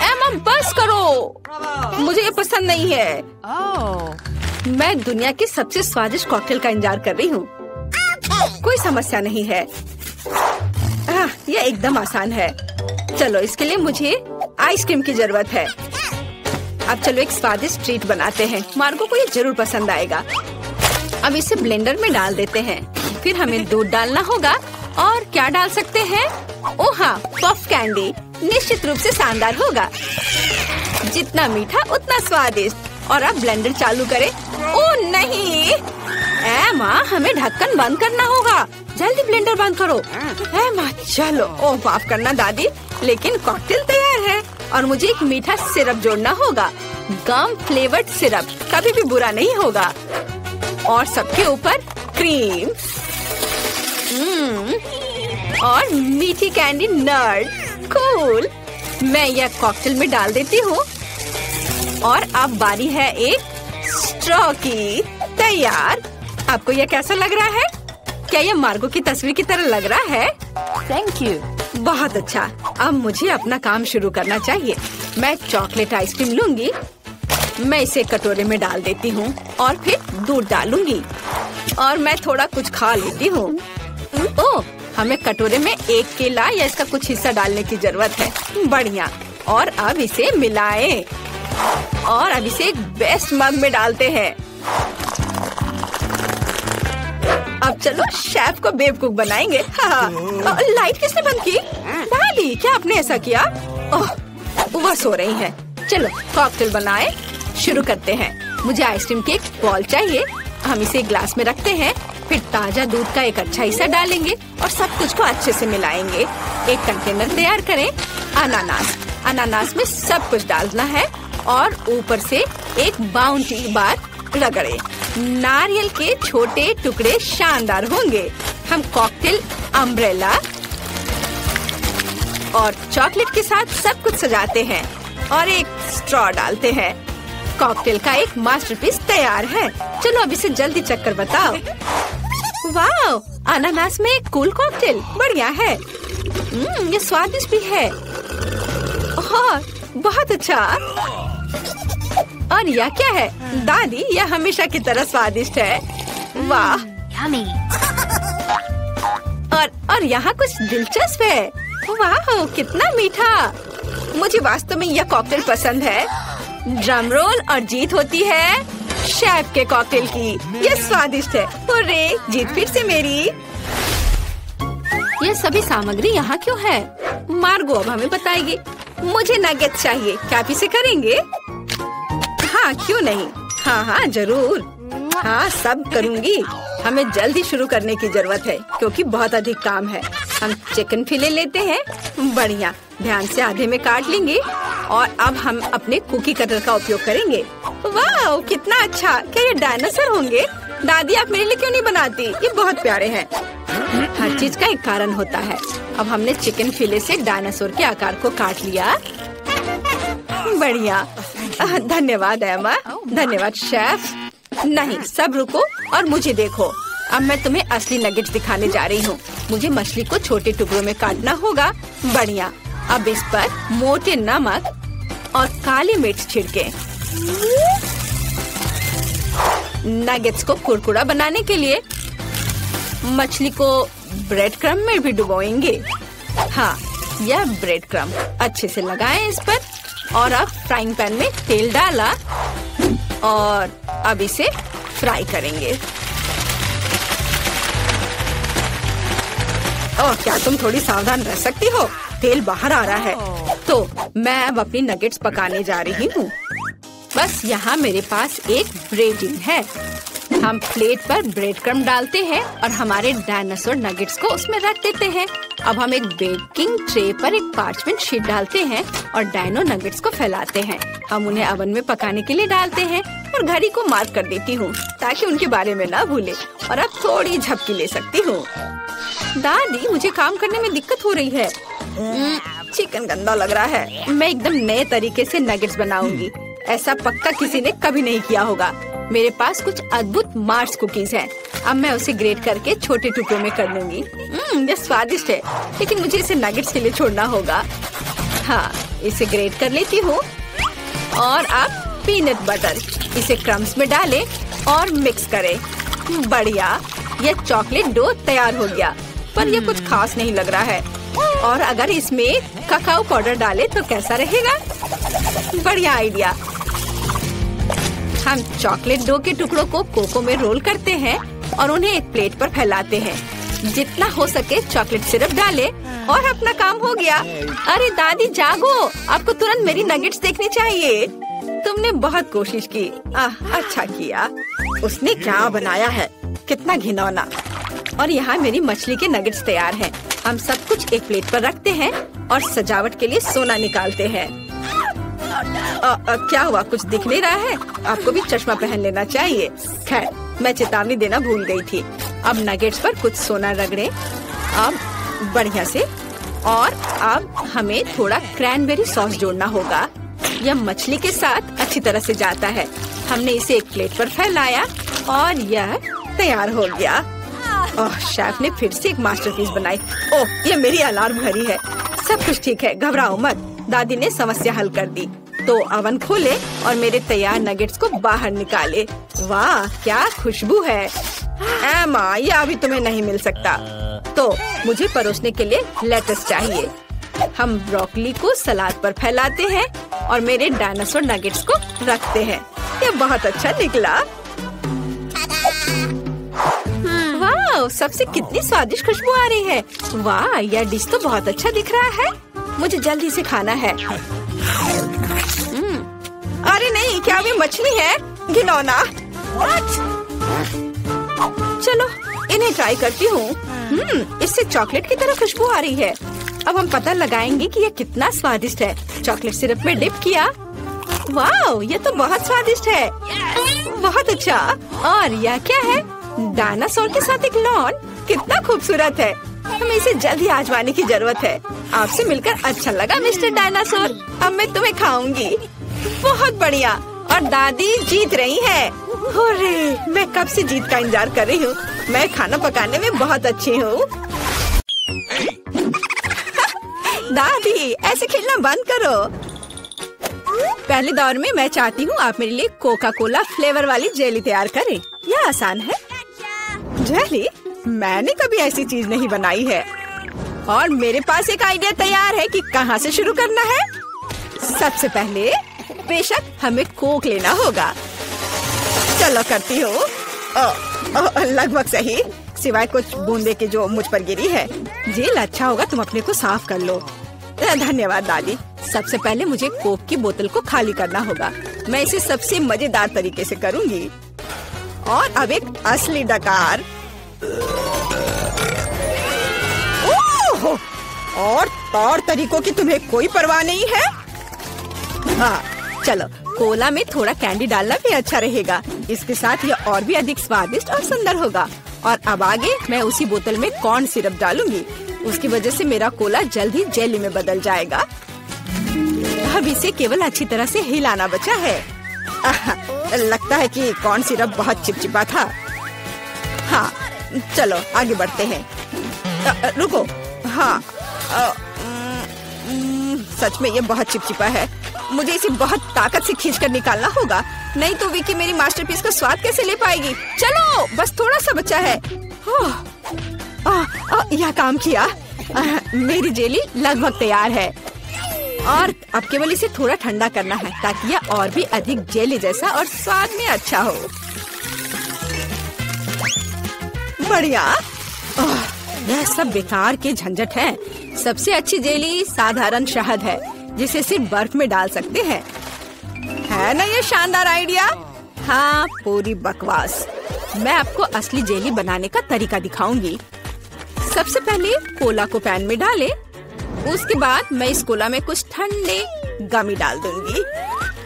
एमा, बस करो। मुझे ये पसंद नहीं है। मैं दुनिया के सबसे स्वादिष्ट कॉकटेल का इंतजार कर रही हूँ। कोई समस्या नहीं है। यह एकदम आसान है। चलो, इसके लिए मुझे आइसक्रीम की जरूरत है। अब चलो एक स्वादिष्ट ट्रीट बनाते हैं। मार्गो को ये जरूर पसंद आएगा। अब इसे ब्लेंडर में डाल देते हैं। फिर हमें दूध डालना होगा। और क्या डाल सकते हैं? ओह हाँ, पफ कैंडी। निश्चित रूप से शानदार होगा। जितना मीठा उतना स्वादिष्ट। और अब ब्लेंडर चालू करें। ओह नहीं, एमा, हमें ढक्कन बंद करना होगा। जल्दी ब्लेंडर बंद करो। एमा, चलो। ओह, माफ करना दादी, लेकिन कॉकटेल तैयार है। और मुझे एक मीठा सिरप जोड़ना होगा। गम फ्लेवर्ड सिरप कभी भी बुरा नहीं होगा। और सबके ऊपर क्रीम और मीठी कैंडी नट। कूल। मैं यह कॉकटेल में डाल देती हूँ। और अब बारी है एक स्ट्रॉ की। तैयार। आपको यह कैसा लग रहा है? क्या यह मार्गो की तस्वीर की तरह लग रहा है? Thank you. बहुत अच्छा। अब मुझे अपना काम शुरू करना चाहिए। मैं चॉकलेट आइसक्रीम लूंगी। मैं इसे कटोरे में डाल देती हूँ और फिर दूध डालूंगी। और मैं थोड़ा कुछ खा लेती हूँ। ओह, हमें कटोरे में एक केला या इसका कुछ हिस्सा डालने की जरूरत है। बढ़िया। और अब इसे मिलाएं। और अब इसे एक बेस्ट मग में डालते हैं। अब चलो शेफ को बेवकूफ बनाएंगे। हाँ। लाइट किसने बंद की? दादी, क्या आपने ऐसा किया? ओह, वह सो रही है। चलो कॉकटेल बनाए। शुरू करते हैं। मुझे आइसक्रीम की एक बॉल चाहिए। हम इसे ग्लास में रखते हैं। फिर ताजा दूध का एक अच्छा हिस्सा डालेंगे और सब कुछ को अच्छे से मिलाएंगे। एक कंटेनर तैयार करें। अनानास में सब कुछ डालना है और ऊपर से एक बाउंटी बार रगड़े। नारियल के छोटे टुकड़े शानदार होंगे। हम कॉकटेल अम्ब्रेला और चॉकलेट के साथ सब कुछ सजाते हैं और एक स्ट्रॉ डालते हैं। कॉकटेल का एक मास्टरपीस तैयार है। चलो अब इसे जल्दी चक्कर बताओ। वाओ, अनानास में एक कूल कॉकटेल, बढ़िया है। ये स्वादिष्ट भी है। बहुत अच्छा। और यह क्या है? दादी, यह हमेशा की तरह स्वादिष्ट है। वाह। और यहाँ कुछ दिलचस्प है। वाह, कितना मीठा। मुझे वास्तव में यह कॉकटेल पसंद है। ड्रम रोल और जीत होती है शेफ के कॉकटेल की। यह स्वादिष्ट है। हुर्रे, जीत फिर से मेरी। यह सभी सामग्री यहाँ क्यों है? मार्गो अब हमें बताएगी। मुझे नगेट चाहिए, क्या आप इसे करेंगे? हाँ, क्यों नहीं। हाँ, जरूर। हाँ, सब करूँगी। हमें जल्दी शुरू करने की जरूरत है क्योंकि बहुत अधिक काम है। हम चिकन फिले लेते हैं। बढ़िया, ध्यान से आधे में काट लेंगे और अब हम अपने कुकी कटर का उपयोग करेंगे। वाह, कितना अच्छा। क्या ये डायनासोर होंगे? दादी, आप मेरे लिए क्यों नहीं बनाती? ये बहुत प्यारे हैं। हर चीज का एक कारण होता है। अब हमने चिकन फिले से डायनासोर के आकार को काट लिया। बढ़िया, धन्यवाद एमा। धन्यवाद शेफ। नहीं, सब रुको और मुझे देखो। अब मैं तुम्हें असली नगेट्स दिखाने जा रही हूँ। मुझे मछली को छोटे टुकड़ों में काटना होगा। बढ़िया। अब इस पर मोटे नमक और काली मिर्च छिड़के। नगेट्स को कुरकुरा बनाने के लिए मछली को ब्रेड क्रम में भी डुबोएंगे। हाँ, यह ब्रेड क्रम अच्छे से लगाएं इस पर। और अब फ्राइंग पैन में तेल डाला और अब इसे फ्राई करेंगे। ओह, क्या तुम थोड़ी सावधान रह सकती हो? तेल बाहर आ रहा है। तो मैं अब अपनी नगेट्स पकाने जा रही हूँ। बस यहाँ मेरे पास एक ब्रेडिंग है। हम प्लेट पर ब्रेड क्रम्ब डालते हैं और हमारे डायनासोर नगेट्स को उसमें रख देते हैं। अब हम एक बेकिंग ट्रे पर एक पार्चमेंट शीट डालते हैं और डायनो नगेट्स को फैलाते हैं। हम उन्हें ओवन में पकाने के लिए डालते हैं और घड़ी को मार्क कर देती हूँ ताकि उनके बारे में ना भूले। और अब थोड़ी झपकी ले सकती हूँ। दादी, मुझे काम करने में दिक्कत हो रही है। चिकन गंदा लग रहा है। मैं एकदम नए तरीके से नगेट्स बनाऊंगी। ऐसा पक्का किसी ने कभी नहीं किया होगा। मेरे पास कुछ अद्भुत मार्स कुकीज हैं। अब मैं उसे ग्रेट करके छोटे टुकड़ों में कर लूंगी। यह स्वादिष्ट है, लेकिन मुझे इसे नगेट्स के लिए छोड़ना होगा। हाँ, इसे ग्रेट कर लेती हूँ। और अब पीनट बटर, इसे क्रम्स में डालें और मिक्स करें। बढ़िया, यह चॉकलेट डो तैयार हो गया, पर यह कुछ खास नहीं लग रहा है। और अगर इसमें ककाओ पाउडर डालें तो कैसा रहेगा? बढ़िया आइडिया। हम चॉकलेट डो के टुकड़ों को कोको में रोल करते हैं और उन्हें एक प्लेट पर फैलाते हैं। जितना हो सके चॉकलेट सिरप डालें और अपना काम हो गया। अरे दादी, जागो, आपको तुरंत मेरी नगेट्स देखनी चाहिए। तुमने बहुत कोशिश की। अच्छा किया। उसने क्या बनाया है? कितना घिनौना। और यहाँ मेरी मछली के नगेट्स तैयार हैं। हम सब कुछ एक प्लेट पर रखते हैं और सजावट के लिए सोना निकालते हैं। क्या हुआ? कुछ दिख नहीं रहा है? आपको भी चश्मा पहन लेना चाहिए। खैर, मैं चेतावनी देना भूल गई थी। अब नगेट्स पर कुछ सोना रगड़े। अब बढ़िया से। और अब हमें थोड़ा क्रैनबेरी सॉस जोड़ना होगा। यह मछली के साथ अच्छी तरह से जाता है। हमने इसे एक प्लेट पर फैलाया और यह तैयार हो गया। ओह, शेफ ने फिर से एक मास्टरपीस बनाई। ओह, ये मेरी अलार्म घड़ी है। सब कुछ ठीक है, घबराओ मत। दादी ने समस्या हल कर दी। तो ओवन खोले और मेरे तैयार नगेट्स को बाहर निकाले। वाह, क्या खुशबू है। एमा, ये अभी तुम्हें नहीं मिल सकता। तो मुझे परोसने के लिए लेटस चाहिए। हम ब्रोकली को सलाद पर फैलाते हैं और मेरे डायनासोर नगेट्स को रखते हैं। ये बहुत अच्छा निकला। वाह, सबसे कितनी स्वादिष्ट खुशबू आ रही है। वाह, यह डिश तो बहुत अच्छा दिख रहा है। मुझे जल्दी से खाना है। अरे नहीं, क्या ये मछली है? घिनौना। चलो, इन्हें ट्राई करती हूँ। इससे चॉकलेट की तरह खुशबू आ रही है। अब हम पता लगाएंगे कि यह कितना स्वादिष्ट है। चॉकलेट सिरप में डिप किया। वाह, ये तो बहुत स्वादिष्ट है। बहुत अच्छा। और यह क्या है? डायनासोर के साथ एक लॉन। कितना खूबसूरत है। हमें इसे जल्द ही आजमाने की जरूरत है। आपसे मिलकर अच्छा लगा मिस्टर डायनासोर। अब मैं तुम्हें खाऊंगी। बहुत बढ़िया। और दादी जीत रही है। अरे मैं कब से जीत का इंतजार कर रही हूँ। मैं खाना पकाने में बहुत अच्छी हूँ। दादी ऐसे खेलना बंद करो। पहले दौर में मैं चाहती हूँ आप मेरे लिए कोका कोला फ्लेवर वाली जेली तैयार करें। यह आसान है। जेली? मैंने कभी ऐसी चीज नहीं बनाई है। और मेरे पास एक आइडिया तैयार है कि कहाँ से शुरू करना है। सबसे पहले बेशक हमें कोक लेना होगा। चलो करती हूँ। लगभग सही, सिवाय कुछ बूंदे के जो मुझ पर गिरी है। जेल अच्छा होगा तुम अपने को साफ कर लो। धन्यवाद दादी। सबसे पहले मुझे कोक की बोतल को खाली करना होगा। मैं इसे सबसे मजेदार तरीके से करूँगी। और अब एक असली डकार। और तौर तरीकों की तुम्हें कोई परवाह नहीं है। हाँ चलो, कोला में थोड़ा कैंडी डालना भी अच्छा रहेगा। इसके साथ यह और भी अधिक स्वादिष्ट और सुंदर होगा। और अब आगे मैं उसी बोतल में कॉर्न सिरप डालूंगी। उसकी वजह से मेरा कोला जल्द ही जेली में बदल जाएगा। अब इसे केवल अच्छी तरह से हिलाना बचा है। लगता है कि कॉर्न सिरप बहुत चिपचिपा था। हाँ चलो आगे बढ़ते हैं। रुको। हाँ सच में ये बहुत चिपचिपा है। मुझे इसे बहुत ताकत से खींचकर निकालना होगा, नहीं तो विकी मेरी मास्टरपीस का स्वाद कैसे ले पाएगी। चलो बस थोड़ा सा बचा है। यह काम किया। मेरी जेली लगभग तैयार है। और अब केवल इसे थोड़ा ठंडा करना है ताकि यह और भी अधिक जेली जैसा और स्वाद में अच्छा हो। बढ़िया। यह सब बेकार के झंझट है। सबसे अच्छी जेली साधारण शहद है जिसे सिर्फ बर्फ में डाल सकते हैं। है ना ये शानदार आइडिया। हाँ पूरी बकवास। मैं आपको असली जेली बनाने का तरीका दिखाऊंगी। सबसे पहले कोला को पैन में डालें। उसके बाद मैं इस कोला में कुछ ठंडे गमी डाल दूंगी।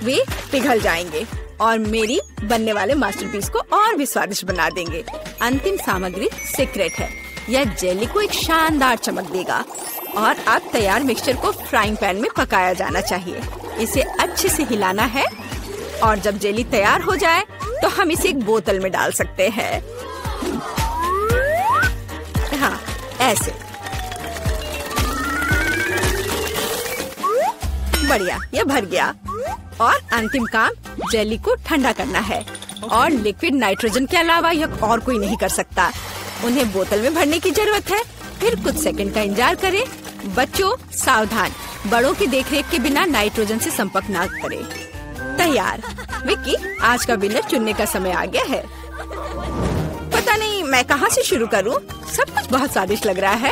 वे पिघल जाएंगे और मेरी बनने वाले मास्टरपीस को और भी स्वादिष्ट बना देंगे। अंतिम सामग्री सीक्रेट है। यह जेली को एक शानदार चमक देगा। और अब तैयार मिक्सचर को फ्राइंग पैन में पकाया जाना चाहिए। इसे अच्छे से हिलाना है। और जब जेली तैयार हो जाए तो हम इसे एक बोतल में डाल सकते हैं। हाँ ऐसे। बढ़िया, ये भर गया। और अंतिम काम जेली को ठंडा करना है। और लिक्विड नाइट्रोजन के अलावा यह और कोई नहीं कर सकता। उन्हें बोतल में भरने की जरूरत है। फिर कुछ सेकंड का इंतजार करें। बच्चों सावधान, बड़ों की देखरेख के बिना नाइट्रोजन से संपर्क न करें। तैयार। विक्की आज का विनर चुनने का समय आ गया है। पता नहीं मैं कहाँ से शुरू करूँ। सब कुछ बहुत स्वादिष्ट लग रहा है।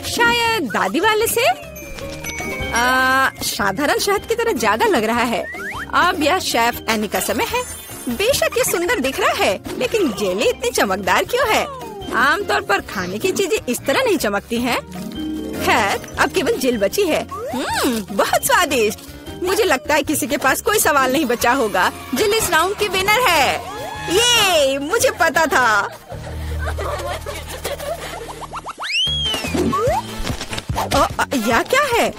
शायद दादी वाले से। साधारण शहद की तरह ज्यादा लग रहा है। अब यह शेफ एनी का समय है। बेशक ये सुंदर दिख रहा है, लेकिन जेली इतनी चमकदार क्यों है। आमतौर पर खाने की चीजें इस तरह नहीं चमकती हैं। खैर अब केवल जेल बची है। बहुत स्वादिष्ट। मुझे लगता है किसी के पास कोई सवाल नहीं बचा होगा। जेल इस राउंड की विनर है। ये मुझे पता था। यह क्या है।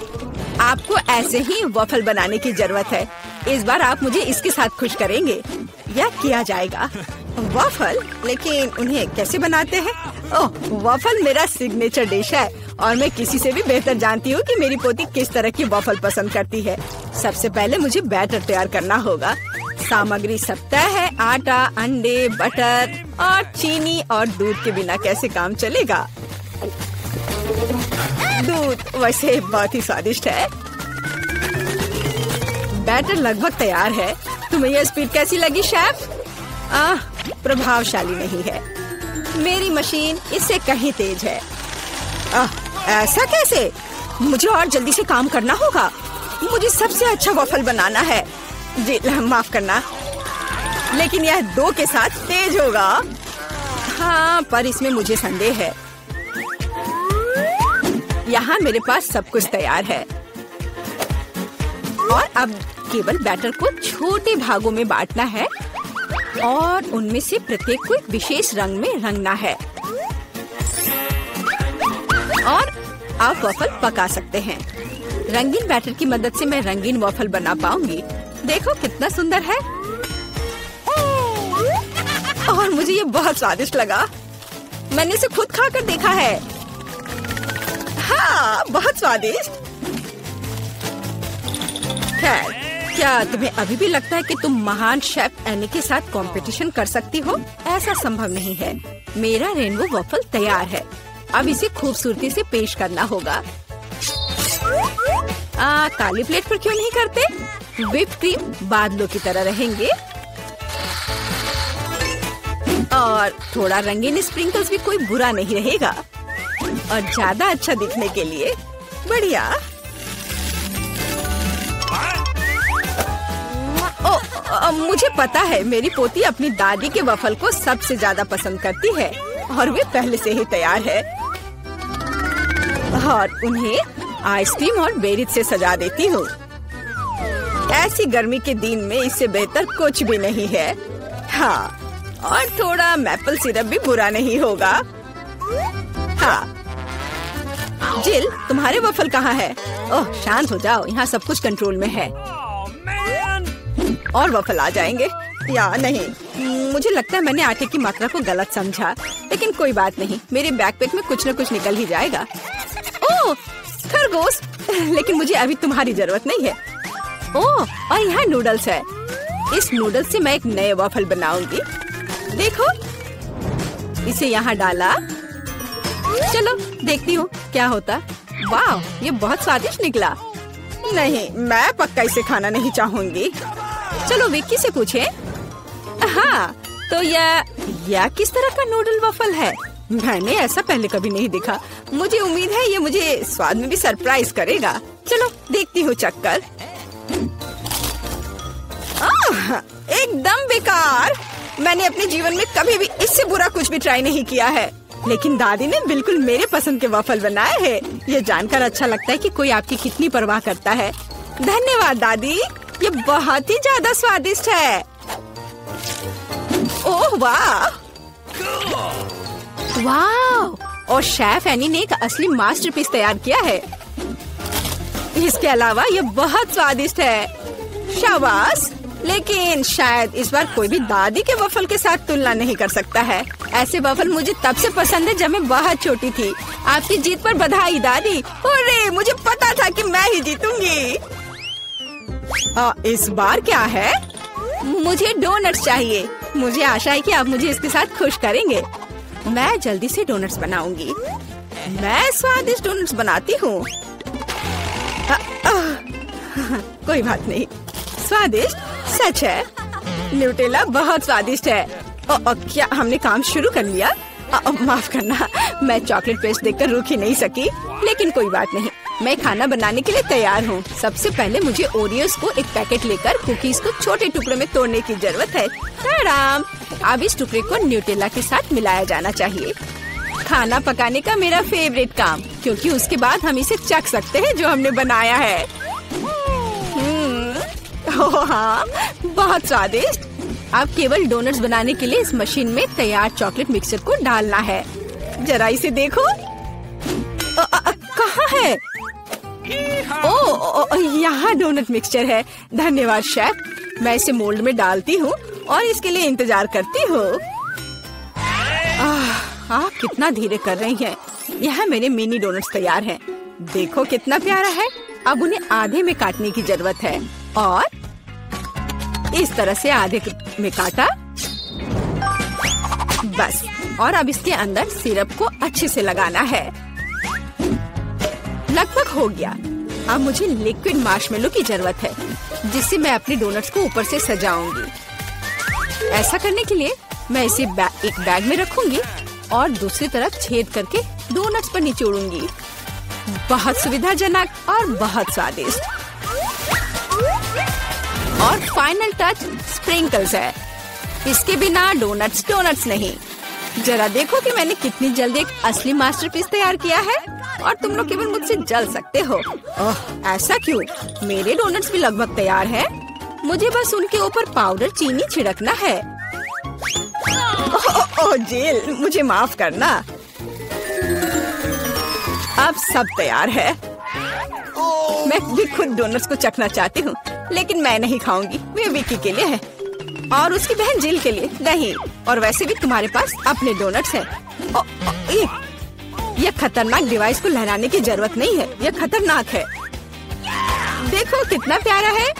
आपको ऐसे ही वॉफल बनाने की जरूरत है। इस बार आप मुझे इसके साथ खुश करेंगे। यह किया जाएगा। वॉफल, लेकिन उन्हें कैसे बनाते हैं। ओह, वॉफल मेरा सिग्नेचर डिश है और मैं किसी से भी बेहतर जानती हूँ कि मेरी पोती किस तरह की वॉफल पसंद करती है। सबसे पहले मुझे बैटर तैयार करना होगा। सामग्री सब तय है। आटा, अंडे, बटर और चीनी और दूध के बिना कैसे काम चलेगा। दूध वैसे बहुत ही स्वादिष्ट है। बैटर लगभग तैयार है। तुम्हें यह स्पीड कैसी लगी शेफ। प्रभावशाली नहीं है। मेरी मशीन इससे कहीं तेज है। ऐसा कैसे। मुझे और जल्दी से काम करना होगा। मुझे सबसे अच्छा वॉफल बनाना है। जी माफ करना, लेकिन यह 2 के साथ तेज होगा। हाँ पर इसमें मुझे संदेह है। यहाँ मेरे पास सब कुछ तैयार है। और अब केवल बैटर को छोटे भागों में बांटना है और उनमें से प्रत्येक को एक विशेष रंग में रंगना है। आप वॉफल पका सकते हैं। रंगीन बैटर की मदद से मैं रंगीन वॉफल बना पाऊंगी। देखो कितना सुंदर है और मुझे ये बहुत स्वादिष्ट लगा। मैंने इसे खुद खाकर देखा है। हाँ, बहुत स्वादिष्ट। खैर, क्या तुम्हें अभी भी लगता है कि तुम महान शेफ एनी के साथ कंपटीशन कर सकती हो? ऐसा संभव नहीं है। मेरा रेनबो वॉफल तैयार है। अब इसे खूबसूरती से पेश करना होगा। काली प्लेट पर क्यों नहीं करते? व्हिप क्रीम बादलों की तरह रहेंगे और थोड़ा रंगीन स्प्रिंकल्स भी कोई बुरा नहीं रहेगा और ज्यादा अच्छा दिखने के लिए बढ़िया। मुझे पता है मेरी पोती अपनी दादी के वफल को सबसे ज्यादा पसंद करती है और वे पहले से ही तैयार है और उन्हें आइसक्रीम और बेरीज से सजा देती हूँ। ऐसी गर्मी के दिन में इससे बेहतर कुछ भी नहीं है। हाँ, और थोड़ा मैपल सिरप भी बुरा नहीं होगा। हाँ, जिल, तुम्हारे वफल कहाँ है? ओह, शांत हो जाओ, यहाँ सब कुछ कंट्रोल में है। और वफल आ जाएंगे या नहीं? मुझे लगता है मैंने आटे की मात्रा को गलत समझा, लेकिन कोई बात नहीं, मेरे बैकपैक में कुछ न कुछ निकल ही जाएगा। ओह, खरगोश, लेकिन मुझे अभी तुम्हारी जरूरत नहीं है। ओह, और यहाँ नूडल्स है। इस नूडल्स से मैं एक नए वफल बनाऊंगी। देखो, इसे यहाँ डाला। चलो देखती हूँ क्या होता। वाह, ये बहुत स्वादिष्ट निकला। नहीं, मैं पक्का इसे खाना नहीं चाहूंगी। चलो विक्की से पूछे। हाँ, तो यह किस तरह का नूडल वफल है? मैंने ऐसा पहले कभी नहीं देखा। मुझे उम्मीद है ये मुझे स्वाद में भी सरप्राइज करेगा। चलो देखती हूँ चक्कर। एकदम बेकार। मैंने अपने जीवन में कभी भी इससे बुरा कुछ भी ट्राई नहीं किया है, लेकिन दादी ने बिल्कुल मेरे पसंद के वफल बनाए हैं। ये जानकर अच्छा लगता है कि कोई आपकी कितनी परवाह करता है। धन्यवाद दादी, ये बहुत ही ज्यादा स्वादिष्ट है। ओह वाह, वाह! और शेफ एनी ने एक असली मास्टरपीस तैयार किया है। इसके अलावा ये बहुत स्वादिष्ट है। शाबाश! लेकिन शायद इस बार कोई भी दादी के वफल के साथ तुलना नहीं कर सकता है। ऐसे वफल मुझे तब से पसंद है जब मैं बहुत छोटी थी। आपकी जीत पर बधाई दादी। अरे, मुझे पता था कि मैं ही जीतूंगी। इस बार क्या है? मुझे डोनट्स चाहिए। मुझे आशा है कि आप मुझे इसके साथ खुश करेंगे। मैं जल्दी से डोनट्स बनाऊंगी। मैं स्वादिष्ट डोनट्स बनाती हूँ। कोई बात नहीं, स्वादिष्ट सच है। न्यूटेला बहुत स्वादिष्ट है। क्या हमने काम शुरू कर लिया? माफ करना, मैं चॉकलेट पेस्ट देखकर रुक ही नहीं सकी, लेकिन कोई बात नहीं, मैं खाना बनाने के लिए तैयार हूँ। सबसे पहले मुझे ओरियोस को एक पैकेट लेकर कुकीज को छोटे टुकड़ों में तोड़ने की जरूरत है। आराम। अब इस टुकड़े को न्यूटेला के साथ मिलाया जाना चाहिए। खाना पकाने का मेरा फेवरेट काम, क्योंकि उसके बाद हम इसे चख सकते हैं जो हमने बनाया है। ओह हाँ, बहुत स्वादिष्ट। अब केवल डोनट्स बनाने के लिए इस मशीन में तैयार चॉकलेट मिक्सचर को डालना है। जरा इसे देखो। कहाँ है? ओह, यहाँ डोनट मिक्सचर है। धन्यवाद शेफ। मैं इसे मोल्ड में डालती हूँ और इसके लिए इंतजार करती हूँ। आप कितना धीरे कर रही हैं। यहाँ मेरे मिनी डोनट्स तैयार हैं। देखो कितना प्यारा है। अब उन्हें आधे में काटने की जरूरत है और इस तरह से आधे में काटा। बस, और अब इसके अंदर सिरप को अच्छे से लगाना है। लगभग हो गया। अब मुझे लिक्विड मार्शमेलो की जरूरत है, जिससे मैं अपने डोनट्स को ऊपर से सजाऊंगी। ऐसा करने के लिए मैं इसे एक बैग में रखूंगी और दूसरी तरफ छेद करके डोनट्स पर निचोड़ूंगी। बहुत सुविधाजनक और बहुत स्वादिष्ट। और फाइनल टच स्प्रिंकल्स है। इसके बिना डोनट्स डोनट्स नहीं। जरा देखो कि मैंने कितनी जल्दी एक असली मास्टरपीस तैयार किया है और तुम लोग केवल मुझसे जल सकते हो। ओह, ऐसा क्यों? मेरे डोनट्स भी लगभग तैयार हैं। मुझे बस उनके ऊपर पाउडर चीनी छिड़कना है। ओह जिल, मुझे माफ करना। अब सब तैयार है। मैं भी खुद डोनट्स को चखना चाहती हूँ, लेकिन मैं नहीं खाऊंगी। वे विकी के लिए है और उसकी बहन जिल के लिए नहीं। और वैसे भी तुम्हारे पास अपने डोनट्स है। ये खतरनाक डिवाइस को लहराने की जरूरत नहीं है, यह खतरनाक है। देखो कितना प्यारा है।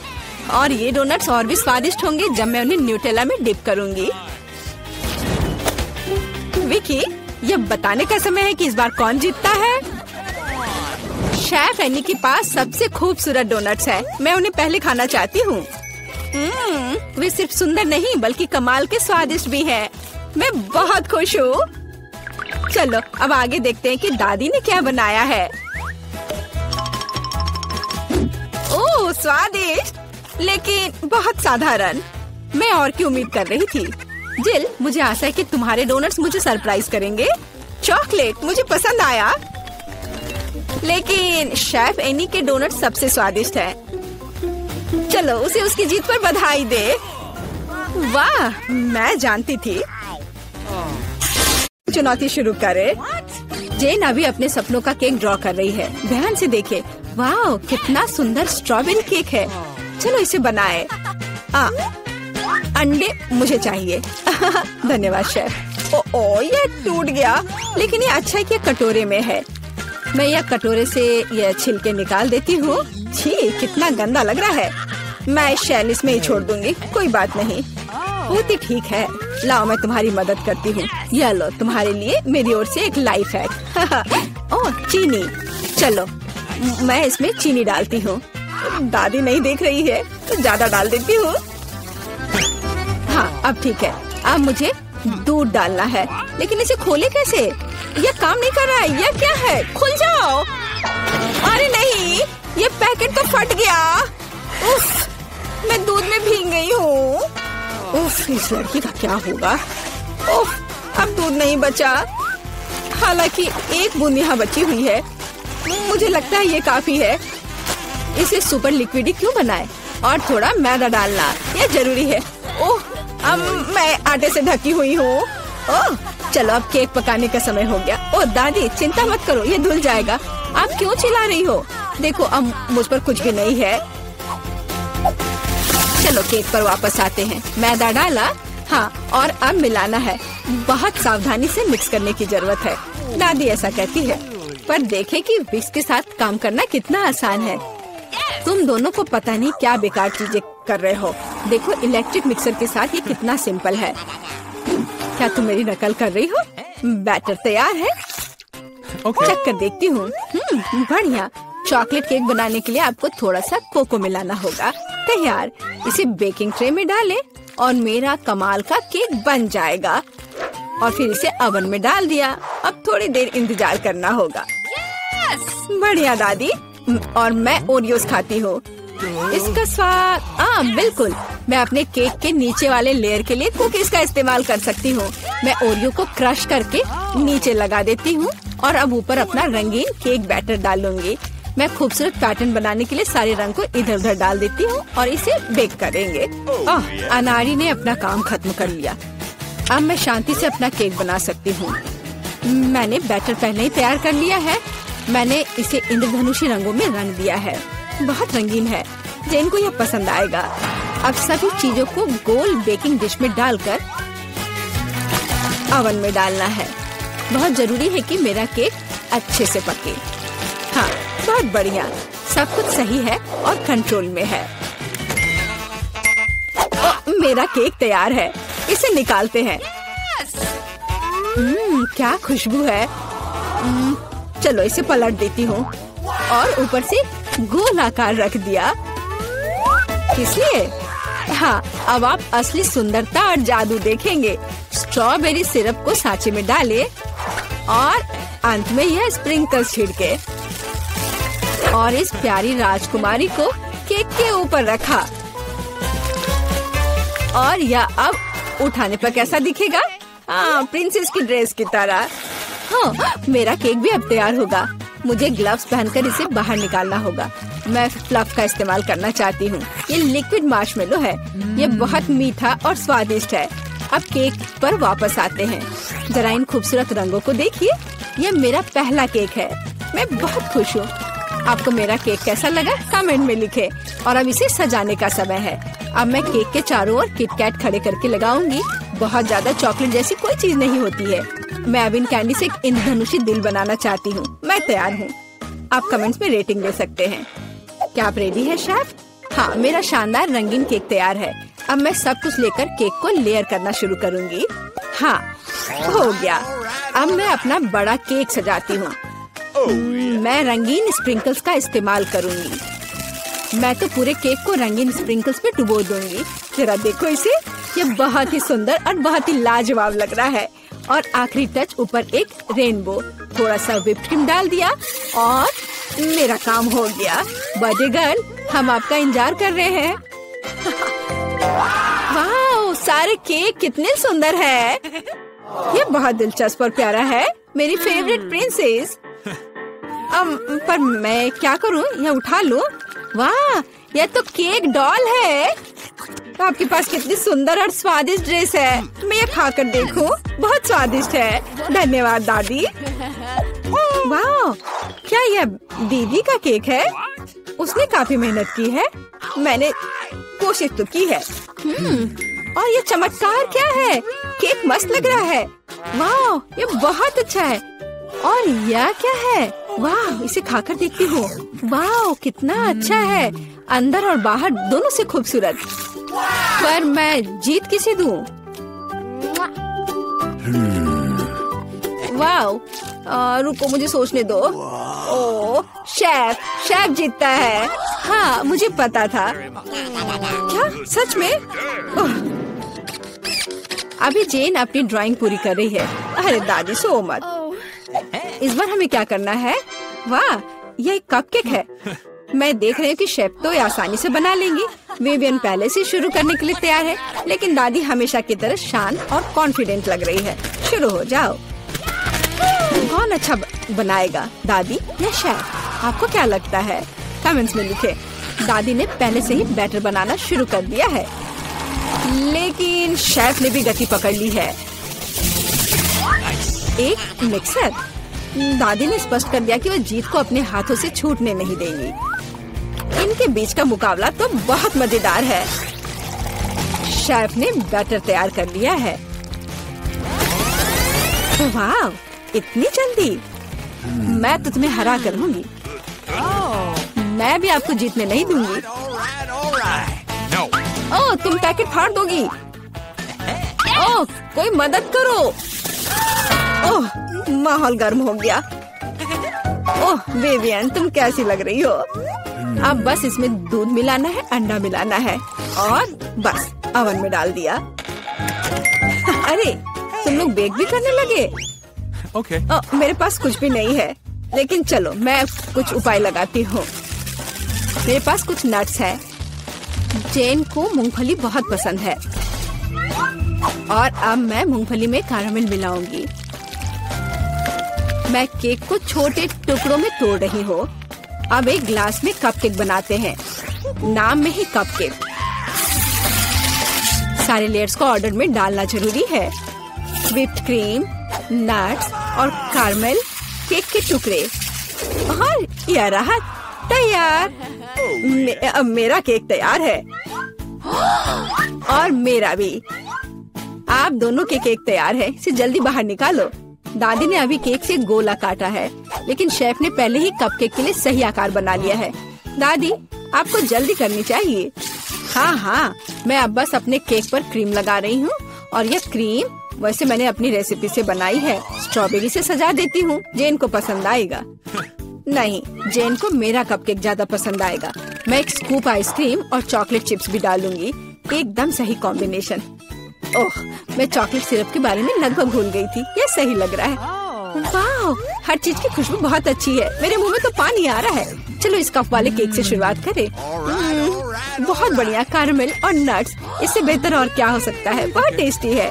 और ये डोनट्स और भी स्वादिष्ट होंगे जब मैं उन्हें न्यूटेला में डिप करूंगी। विकी, ये बताने का समय है कि इस बार कौन जीतता है। शेफ एनी के पास सबसे खूबसूरत डोनट्स है। मैं उन्हें पहले खाना चाहती हूँ। वे सिर्फ सुंदर नहीं बल्कि कमाल के स्वादिष्ट भी हैं। मैं बहुत खुश हूँ। चलो अब आगे देखते हैं कि दादी ने क्या बनाया है। ओह स्वादिष्ट, लेकिन बहुत साधारण। मैं और की उम्मीद कर रही थी। जिल, मुझे आशा है कि तुम्हारे डोनट्स मुझे सरप्राइज करेंगे। चॉकलेट मुझे पसंद आया, लेकिन शेफ एनी के डोनट सबसे स्वादिष्ट है। चलो उसे उसकी जीत पर बधाई दे। वाह, मैं जानती थी। चुनौती शुरू करे। जेन अभी अपने सपनों का केक ड्रॉ कर रही है। ध्यान से देखे। वाह, कितना सुंदर स्ट्रॉबेरी केक है। चलो इसे बनाए। अंडे मुझे चाहिए। धन्यवाद शेफ। ओ, ये टूट गया, लेकिन ये अच्छा है कि कटोरे में है। मैं यह कटोरे से यह छिलके निकाल देती हूँ। छी, कितना गंदा लग रहा है। मैं शैल इसमें ही छोड़ दूंगी, कोई बात नहीं। होती ठीक है। लाओ मैं तुम्हारी मदद करती हूँ। यह लो तुम्हारे लिए मेरी ओर से एक लाइफ हैक। ओह चीनी, चलो मैं इसमें चीनी डालती हूँ। दादी नहीं देख रही है तो ज्यादा डाल देती हूँ। हाँ अब ठीक है। अब मुझे दूध डालना है, लेकिन इसे खोले कैसे? यह काम नहीं कर रहा है। यह क्या है? खुल जाओ। अरे नहीं, ये पैकेट तो फट गया। उफ, मैं दूध में भीग गई हूँ। उफ, इस लड़की का क्या होगा? उफ, अब दूध नहीं बचा। हालांकि एक बूंद यहाँ बची हुई है। मुझे लगता है ये काफी है। इसे सुपर लिक्विड क्यों बनाए? और थोड़ा मैदा डालना, यह जरूरी है। ओह, अब मैं आटे से ढकी हुई हूँ। ओह, चलो अब केक पकाने का समय हो गया। ओह दादी, चिंता मत करो, ये धुल जाएगा। आप क्यों चिल्ला रही हो? देखो अब मुझ पर कुछ भी नहीं है। चलो केक पर वापस आते हैं। मैदा डाला, हाँ, और अब मिलाना है। बहुत सावधानी से मिक्स करने की जरूरत है, दादी ऐसा कहती है। पर देखें कि विस्क के साथ काम करना कितना आसान है। तुम दोनों को पता नहीं क्या बेकार चीजें कर रहे हो। देखो इलेक्ट्रिक मिक्सर के साथ ये कितना सिंपल है। क्या तुम मेरी नकल कर रही हो? बैटर तैयार है। चेक कर देखती हूँ। बढ़िया। चॉकलेट केक बनाने के लिए आपको थोड़ा सा कोको मिलाना होगा। तैयार। इसे बेकिंग ट्रे में डालें और मेरा कमाल का केक बन जाएगा। और फिर इसे ओवन में डाल दिया। अब थोड़ी देर इंतजार करना होगा। बढ़िया दादी। और मैं ओरियोस खाती हूँ। इसका स्वाद बिल्कुल। मैं अपने केक के नीचे वाले लेयर के लिए कुकीज का इस्तेमाल कर सकती हूँ। मैं ओरियो को क्रश करके नीचे लगा देती हूँ और अब ऊपर अपना रंगीन केक बैटर डालूंगी। मैं खूबसूरत पैटर्न बनाने के लिए सारे रंग को इधर उधर डाल देती हूँ और इसे बेक करेंगे। अनारी ने अपना काम खत्म कर लिया। अब मैं शांति से अपना केक बना सकती हूँ। मैंने बैटर पहले ही तैयार कर लिया है। मैंने इसे इंद्रधनुषी रंगों में रंग दिया है। बहुत रंगीन है। जेन को यह पसंद आएगा। अब सभी चीजों को गोल बेकिंग डिश में डालकर ओवन में डालना है। बहुत जरूरी है कि मेरा केक अच्छे से पके। हाँ, बहुत बढ़िया। सब कुछ सही है और कंट्रोल में है। मेरा केक तैयार है। इसे निकालते हैं। क्या खुशबू है। चलो इसे पलट देती हूँ और ऊपर से गोल आकार रख दिया। इसलिए हाँ, अब आप असली सुंदरता और जादू देखेंगे। स्ट्रॉबेरी सिरप को सांचे में डालें और अंत में यह स्प्रिंकल्स छिड़के और इस प्यारी राजकुमारी को केक के ऊपर रखा। और यह अब उठाने पर कैसा दिखेगा? हाँ, प्रिंसेस की ड्रेस की तरह। हाँ, मेरा केक भी अब तैयार होगा। मुझे ग्लव्स पहनकर इसे बाहर निकालना होगा। मैं फ्लफ का इस्तेमाल करना चाहती हूँ। ये लिक्विड मार्शमेलो है। ये बहुत मीठा और स्वादिष्ट है। अब केक पर वापस आते हैं। जरा इन खूबसूरत रंगों को देखिए। ये मेरा पहला केक है। मैं बहुत खुश हूँ। आपको मेरा केक कैसा लगा कमेंट में लिखे। और अब इसे सजाने का समय है। अब मैं केक के चारों ओर किटकैट खड़े करके लगाऊंगी। बहुत ज्यादा चॉकलेट जैसी कोई चीज नहीं होती है। मैं अब इन कैंडी से एक इंद्रधनुषी दिल बनाना चाहती हूँ। मैं तैयार हूँ। आप कमेंट्स में रेटिंग दे सकते हैं। क्या आप रेडी है शेफ? हाँ, मेरा शानदार रंगीन केक तैयार है। अब मैं सब कुछ लेकर केक को लेयर करना शुरू करूँगी। हाँ, हो गया। अब मैं अपना बड़ा केक सजाती हूँ। मैं रंगीन स्प्रिंकल्स का इस्तेमाल करूँगी। मैं तो पूरे केक को रंगीन स्प्रिंकल्स में डुबो दूंगी। जरा देखो इसे, ये बहुत ही सुंदर और बहुत ही लाजवाब लग रहा है। और आखिरी टच ऊपर एक रेनबो। थोड़ा सा व्हिप्ड क्रीम डाल दिया और मेरा काम हो गया। बर्थडे गर्ल, हम आपका इंतजार कर रहे हैं। वाह, सारे केक कितने सुंदर है। ये बहुत दिलचस्प और प्यारा है। मेरी फेवरेट प्रिंसेस। पर मैं क्या करूं? ये उठा लूं? वाह, यह तो केक डॉल है। तो आपके पास कितनी सुंदर और स्वादिष्ट ड्रेस है। मैं ये खाकर देखूं? बहुत स्वादिष्ट है। धन्यवाद दादी। वाह, क्या यह दीदी का केक है? उसने काफी मेहनत की है। मैंने कोशिश तो की है। और ये चमत्कार क्या है? केक मस्त लग रहा है। वाह, ये बहुत अच्छा है। और यह क्या है? वाह, इसे खाकर देखती हूँ। वाह, कितना अच्छा है। अंदर और बाहर दोनों से खूबसूरत। पर मैं जीत किसे दूँ? वाह, रुको मुझे सोचने दो। ओह, शेफ जीतता है। हाँ, मुझे पता था। क्या सच में? अभी जेन अपनी ड्राइंग पूरी कर रही है। अरे दादी, सो मत। इस बार हमें क्या करना है? वाह, यह एक कपकेक है। मैं देख रही हूँ कि शेफ तो आसानी से बना लेंगी। विवियन पहले से शुरू करने के लिए तैयार है, लेकिन दादी हमेशा की तरह शांत और कॉन्फिडेंट लग रही है। शुरू हो जाओ। कौन अच्छा बनाएगा, दादी या शेफ? आपको क्या लगता है? कमेंट्स में लिखे। दादी ने पहले से ही बैटर बनाना शुरू कर दिया है, लेकिन शेफ ने भी गति पकड़ ली है। एक मिक्सर। दादी ने स्पष्ट कर दिया कि वो जीत को अपने हाथों से छूटने नहीं देंगी। इनके बीच का मुकाबला तो बहुत मजेदार है। शेफ ने बैटर तैयार कर लिया है। वाह, इतनी जल्दी? मैं तो तुम्हें हरा कर दूंगी। मैं भी आपको जीतने नहीं दूंगी। ओह, तुम पैकेट फाड़ दोगी। ओह, कोई मदद करो। ओह, माहौल गर्म हो गया। ओह विवियन, तुम कैसी लग रही हो? अब बस इसमें दूध मिलाना है, अंडा मिलाना है और बस ओवन में डाल दिया। अरे, तुम लोग बेक भी करने लगे? ओके। मेरे पास कुछ भी नहीं है, लेकिन चलो मैं कुछ उपाय लगाती हूँ। मेरे पास कुछ नट्स है। जेन को मूंगफली बहुत पसंद है और अब मैं मूंगफली में कैरामेल मिलाऊंगी। मैं केक को छोटे टुकड़ों में तोड़ रही हूँ। अब एक ग्लास में कपकेक बनाते हैं। नाम में ही कपकेक। सारे लेयर्स को ऑर्डर में डालना जरूरी है। व्हिप्ड क्रीम, नट्स और कैरामेल, केक के टुकड़े और यह रहा तैयार। अब मेरा केक तैयार है और मेरा भी। आप दोनों के केक तैयार है। इसे जल्दी बाहर निकालो। दादी ने अभी केक से गोला काटा है, लेकिन शेफ ने पहले ही कपकेक के लिए सही आकार बना लिया है। दादी, आपको जल्दी करनी चाहिए। हाँ, मैं अब बस अपने केक पर क्रीम लगा रही हूँ और यह क्रीम वैसे मैंने अपनी रेसिपी से बनाई है। स्ट्रॉबेरी से सजा देती हूँ। जेन को पसंद आएगा। नहीं, जेन को मेरा कपकेक ज्यादा पसंद आएगा। मैं एक स्कूप आइसक्रीम और चॉकलेट चिप्स भी डालूंगी। एकदम सही कॉम्बिनेशन। ओह, मैं चॉकलेट सिरप के बारे में लगभग भूल गई थी। ये सही लग रहा है। वाह, हर चीज की खुशबू बहुत अच्छी है। मेरे मुंह में तो पानी आ रहा है। चलो इस कप वाले केक से शुरुआत करें। बहुत बढ़िया, कैरामेल और नट्स। इससे बेहतर और क्या हो सकता है? बहुत टेस्टी है।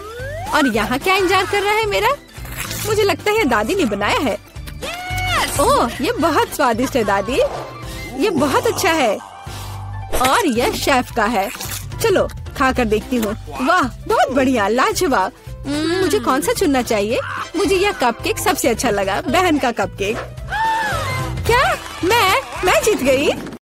और यहाँ क्या इंतजार कर रहा है मेरा? मुझे लगता है दादी ने बनाया है। ओह, ये बहुत स्वादिष्ट है दादी। ये बहुत अच्छा है और यह शेफ का है। चलो खाकर देखती हूँ। वाह, बहुत बढ़िया, लाजवाब। मुझे कौन सा चुनना चाहिए? मुझे यह कपकेक सबसे अच्छा लगा, बहन का कपकेक। क्या मैं जीत गई?